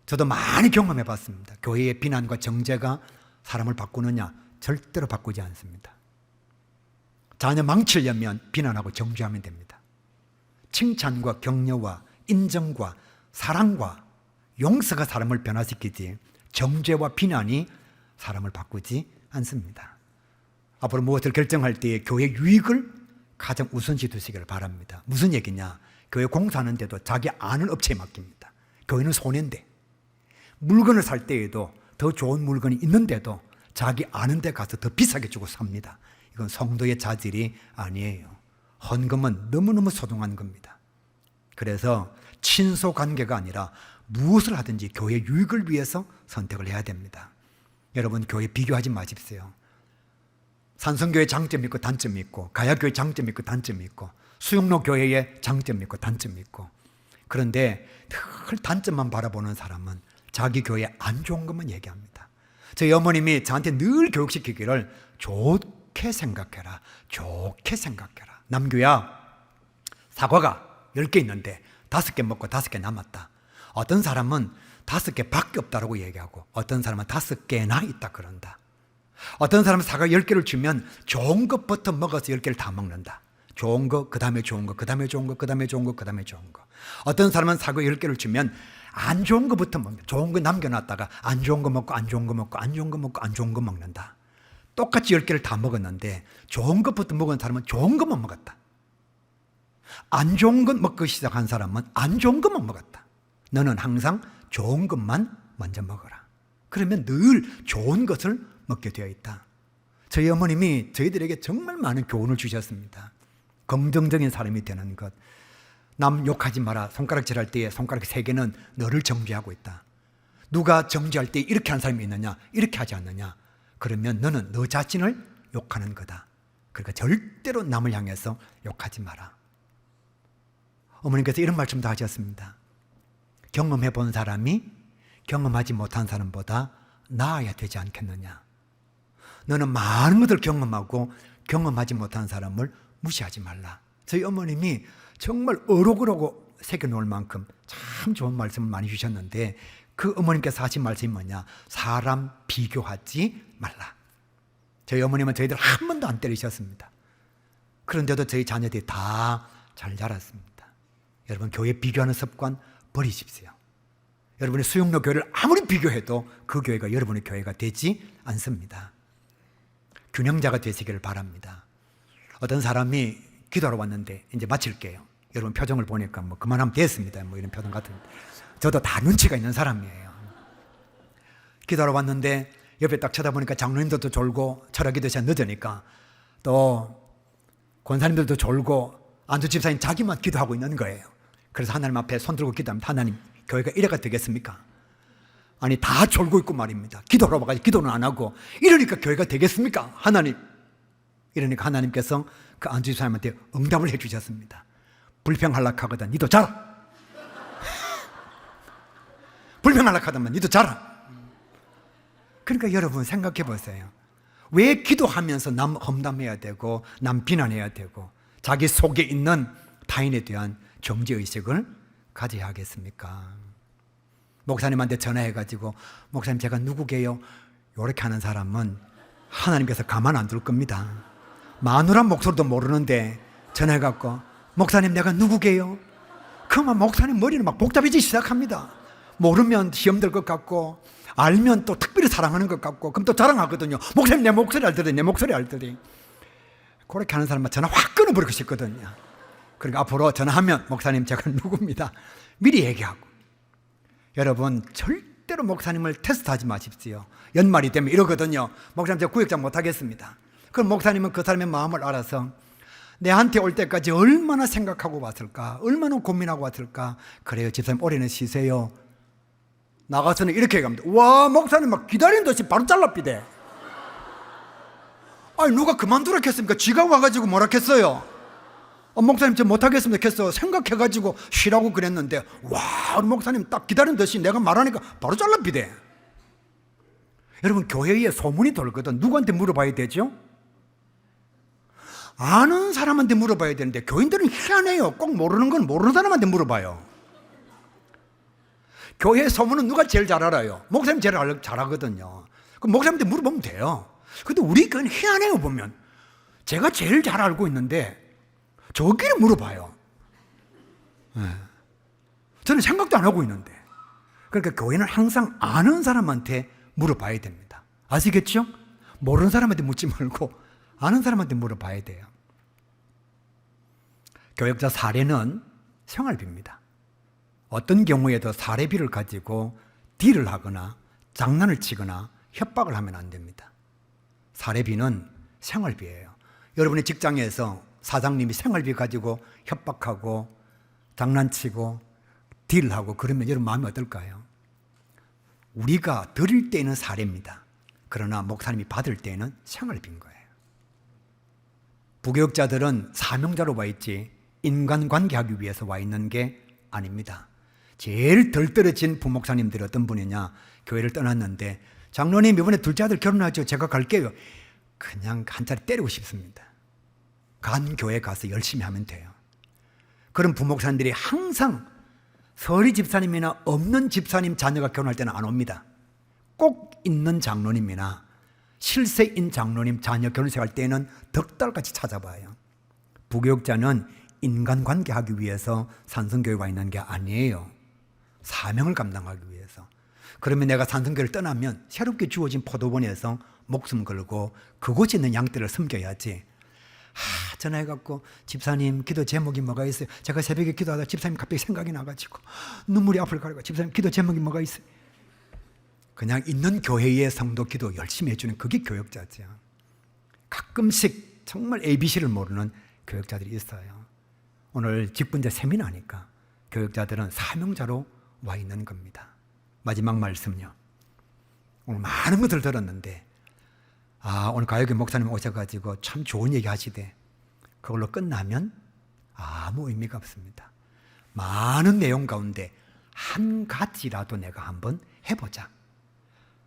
저도 많이 경험해 봤습니다. 교회의 비난과 정죄가 사람을 바꾸느냐? 절대로 바꾸지 않습니다. 자녀 망치려면 비난하고 정죄하면 됩니다. 칭찬과 격려와 인정과 사랑과 용서가 사람을 변화시키지, 정죄와 비난이 사람을 바꾸지 않습니다. 앞으로 무엇을 결정할 때 교회 유익을 가장 우선시 두시기를 바랍니다. 무슨 얘기냐? 교회 공사하는데도 자기 아는 업체에 맡깁니다. 교회는 손해인데, 물건을 살 때에도 더 좋은 물건이 있는데도 자기 아는 데 가서 더 비싸게 주고 삽니다. 이건 성도의 자질이 아니에요. 헌금은 너무너무 소중한 겁니다. 그래서 친소 관계가 아니라 무엇을 하든지 교회 유익을 위해서 선택을 해야 됩니다. 여러분, 교회 비교하지 마십시오. 산성교회 장점이 있고 단점이 있고, 가야교회 장점이 있고 단점이 있고, 수영로 교회의 장점이 있고 단점이 있고, 그런데 늘 단점만 바라보는 사람은 자기 교회 안 좋은 것만 얘기합니다. 저희 어머님이 저한테 늘 교육시키기를 좋게 생각해라, 좋게 생각해라. 남규야, 사과가 10개 있는데 5개 먹고 5개 남았다. 어떤 사람은 5개밖에 없다라고 얘기하고, 어떤 사람은 5개나 있다 그런다. 어떤 사람은 사과 10개를 주면 좋은 것부터 먹어서 10개를 다 먹는다. 좋은 거, 그 다음에 좋은 거, 그 다음에 좋은 거, 그 다음에 좋은 거, 그 다음에 좋은 거. 어떤 사람은 사과 10개를 주면 안 좋은 거부터 먹는다. 좋은 거 남겨놨다가 안 좋은 거 먹고, 안 좋은 거 먹고, 안 좋은 거 먹고, 안 좋은 거 먹는다. 똑같이 10개를 다 먹었는데 좋은 것부터 먹은 사람은 좋은 것만 먹었다. 안 좋은 것 먹기 시작한 사람은 안 좋은 것만 먹었다. 너는 항상 좋은 것만 먼저 먹어라. 그러면 늘 좋은 것을 먹게 되어 있다. 저희 어머님이 저희들에게 정말 많은 교훈을 주셨습니다. 긍정적인 사람이 되는 것. 남 욕하지 마라. 손가락질할 때에 손가락 3개는 너를 정죄하고 있다. 누가 정죄할 때 이렇게 하는 사람이 있느냐? 이렇게 하지 않느냐? 그러면 너는 너 자신을 욕하는 거다. 그러니까 절대로 남을 향해서 욕하지 마라. 어머님께서 이런 말씀도 하셨습니다. 경험해 본 사람이 경험하지 못한 사람보다 나아야 되지 않겠느냐. 너는 많은 것을 경험하고 경험하지 못한 사람을 무시하지 말라. 저희 어머님이 정말 어록어록 새겨놓을 만큼 참 좋은 말씀을 많이 주셨는데, 그 어머님께서 하신 말씀이 뭐냐? 사람 비교하지 말라. 저희 어머님은 저희들 한 번도 안 때리셨습니다. 그런데도 저희 자녀들이 다 잘 자랐습니다. 여러분, 교회 비교하는 습관 버리십시오. 여러분의 수영로 교회를 아무리 비교해도 그 교회가 여러분의 교회가 되지 않습니다. 균형자가 되시기를 바랍니다. 어떤 사람이 기도하러 왔는데, 이제 마칠게요. 여러분 표정을 보니까 뭐 그만하면 됐습니다. 뭐 이런 표정 같은. 저도 다 눈치가 있는 사람이에요. 기도하러 왔는데 옆에 딱 쳐다보니까 장로님들도 졸고, 철학기도 시간 늦으니까 또 권사님들도 졸고, 안수 집사님 자기만 기도하고 있는 거예요. 그래서 하나님 앞에 손 들고 기도합니다. 하나님, 교회가 이래가 되겠습니까? 아니, 다 졸고 있고 말입니다. 기도하러 와가지고 기도는 안 하고 이러니까 교회가 되겠습니까? 하나님. 이러니까 하나님께서 그 안수 집사님한테 응답을 해주셨습니다. 불평하려하거든 니도 자라. 불평하려하더만 니도 자라. 그러니까 여러분 생각해 보세요. 왜 기도하면서 남 험담해야 되고 남 비난해야 되고 자기 속에 있는 타인에 대한 정죄의식을 가져야 하겠습니까? 목사님한테 전화해가지고 목사님 제가 누구게요? 이렇게 하는 사람은 하나님께서 가만 안 둘 겁니다. 마누라 목소리도 모르는데 전화해갖고 목사님 내가 누구게요? 그러면 목사님 머리는 막 복잡해지기 시작합니다. 모르면 시험 들 것 같고 알면 또 특별히 사랑하는 것 같고 그럼 또 자랑하거든요. 목사님 내 목소리 알더니 내 목소리 알더니 그렇게 하는 사람은 전화 확 끊어버리고 싶거든요. 그러니까 앞으로 전화하면 목사님 제가 누굽니다 미리 얘기하고. 여러분 절대로 목사님을 테스트하지 마십시오. 연말이 되면 이러거든요. 목사님 제가 구역장 못하겠습니다. 그럼 목사님은 그 사람의 마음을 알아서 내한테 올 때까지 얼마나 생각하고 왔을까, 얼마나 고민하고 왔을까. 그래요 집사님 올해는 쉬세요. 나가서는 이렇게 얘기합니다. 와 목사님 막 기다리는 듯이 바로 잘라삐대. 아니 누가 그만두라 했습니까? 쥐가 와가지고 뭐라 했어요? 목사님 저 못하겠습니다 했어. 생각해가지고 쉬라고 그랬는데 와 우리 목사님 딱 기다린 듯이 내가 말하니까 바로 잘라삐대. 여러분 교회에 소문이 돌거든. 누구한테 물어봐야 되죠? 아는 사람한테 물어봐야 되는데 교인들은 희한해요. 꼭 모르는 건 모르는 사람한테 물어봐요. 교회 소문은 누가 제일 잘 알아요? 목사님 제일 잘하거든요. 그럼 목사님한테 물어보면 돼요. 근데 우리 교회는 희한해요. 보면 제가 제일 잘 알고 있는데 저기를 물어봐요. 저는 생각도 안 하고 있는데. 그러니까 교회는 항상 아는 사람한테 물어봐야 됩니다. 아시겠죠? 모르는 사람한테 묻지 말고 아는 사람한테 물어봐야 돼요. 교역자 사례는 생활비입니다. 어떤 경우에도 사례비를 가지고 딜을 하거나 장난을 치거나 협박을 하면 안 됩니다. 사례비는 생활비예요. 여러분의 직장에서 사장님이 생활비 가지고 협박하고 장난치고 딜하고 그러면 여러분 마음이 어떨까요? 우리가 드릴 때는 사례입니다. 그러나 목사님이 받을 때는 생활비인 거예요. 부교역자들은 사명자로 와 있지 인간관계 하기 위해서 와 있는 게 아닙니다. 제일 덜 떨어진 부목사님들이 어떤 분이냐, 교회를 떠났는데 장로님 이번에 둘째 아들 결혼하죠. 제가 갈게요. 그냥 한 자리 때리고 싶습니다. 간 교회 가서 열심히 하면 돼요. 그런 부목사님들이 항상 서리 집사님이나 없는 집사님 자녀가 결혼할 때는 안 옵니다. 꼭 있는 장로님이나 실세인 장로님 자녀 결혼식 할 때는 덕달같이 찾아봐요. 부교역자는 인간관계 하기 위해서 산성교회에 와 있는 게 아니에요. 사명을 감당하기 위해서. 그러면 내가 산성교회를 떠나면 새롭게 주어진 포도원에서 목숨 걸고 그곳에 있는 양떼를 섬겨야지. 전화해갖고 집사님 기도 제목이 뭐가 있어요? 제가 새벽에 기도하다 집사님 갑자기 생각이 나가지고 눈물이 앞을 가리고 집사님 기도 제목이 뭐가 있어요? 그냥 있는 교회의 성도 기도 열심히 해주는 그게 교역자죠. 가끔씩 정말 ABC를 모르는 교역자들이 있어요. 오늘 직분제 세미나니까 교역자들은 사명자로 와 있는 겁니다. 마지막 말씀요. 오늘 많은 것을 들었는데 오늘 가요계 목사님 오셔가지고 참 좋은 얘기 하시대. 그걸로 끝나면 아무 의미가 없습니다. 많은 내용 가운데 한 가지라도 내가 한번 해보자.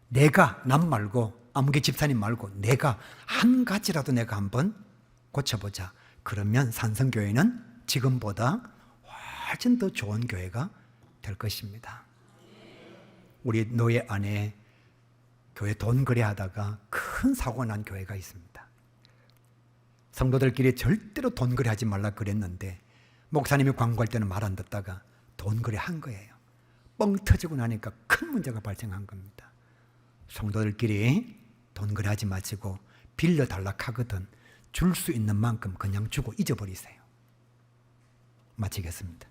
내가 남 말고 아무개 집사님 말고 내가 한 가지라도 내가 한번 고쳐보자. 그러면 산성교회는 지금보다 훨씬 더 좋은 교회가 될 것입니다. 우리 노예 안에 교회 돈 거래하다가 큰 사고가 난 교회가 있습니다. 성도들끼리 절대로 돈 거래하지 말라 그랬는데 목사님이 광고할 때는 말 안 듣다가 돈 거래한 거예요. 뻥 터지고 나니까 큰 문제가 발생한 겁니다. 성도들끼리 돈 거래하지 마시고 빌려달라 하거든 줄 수 있는 만큼 그냥 주고 잊어버리세요. 마치겠습니다.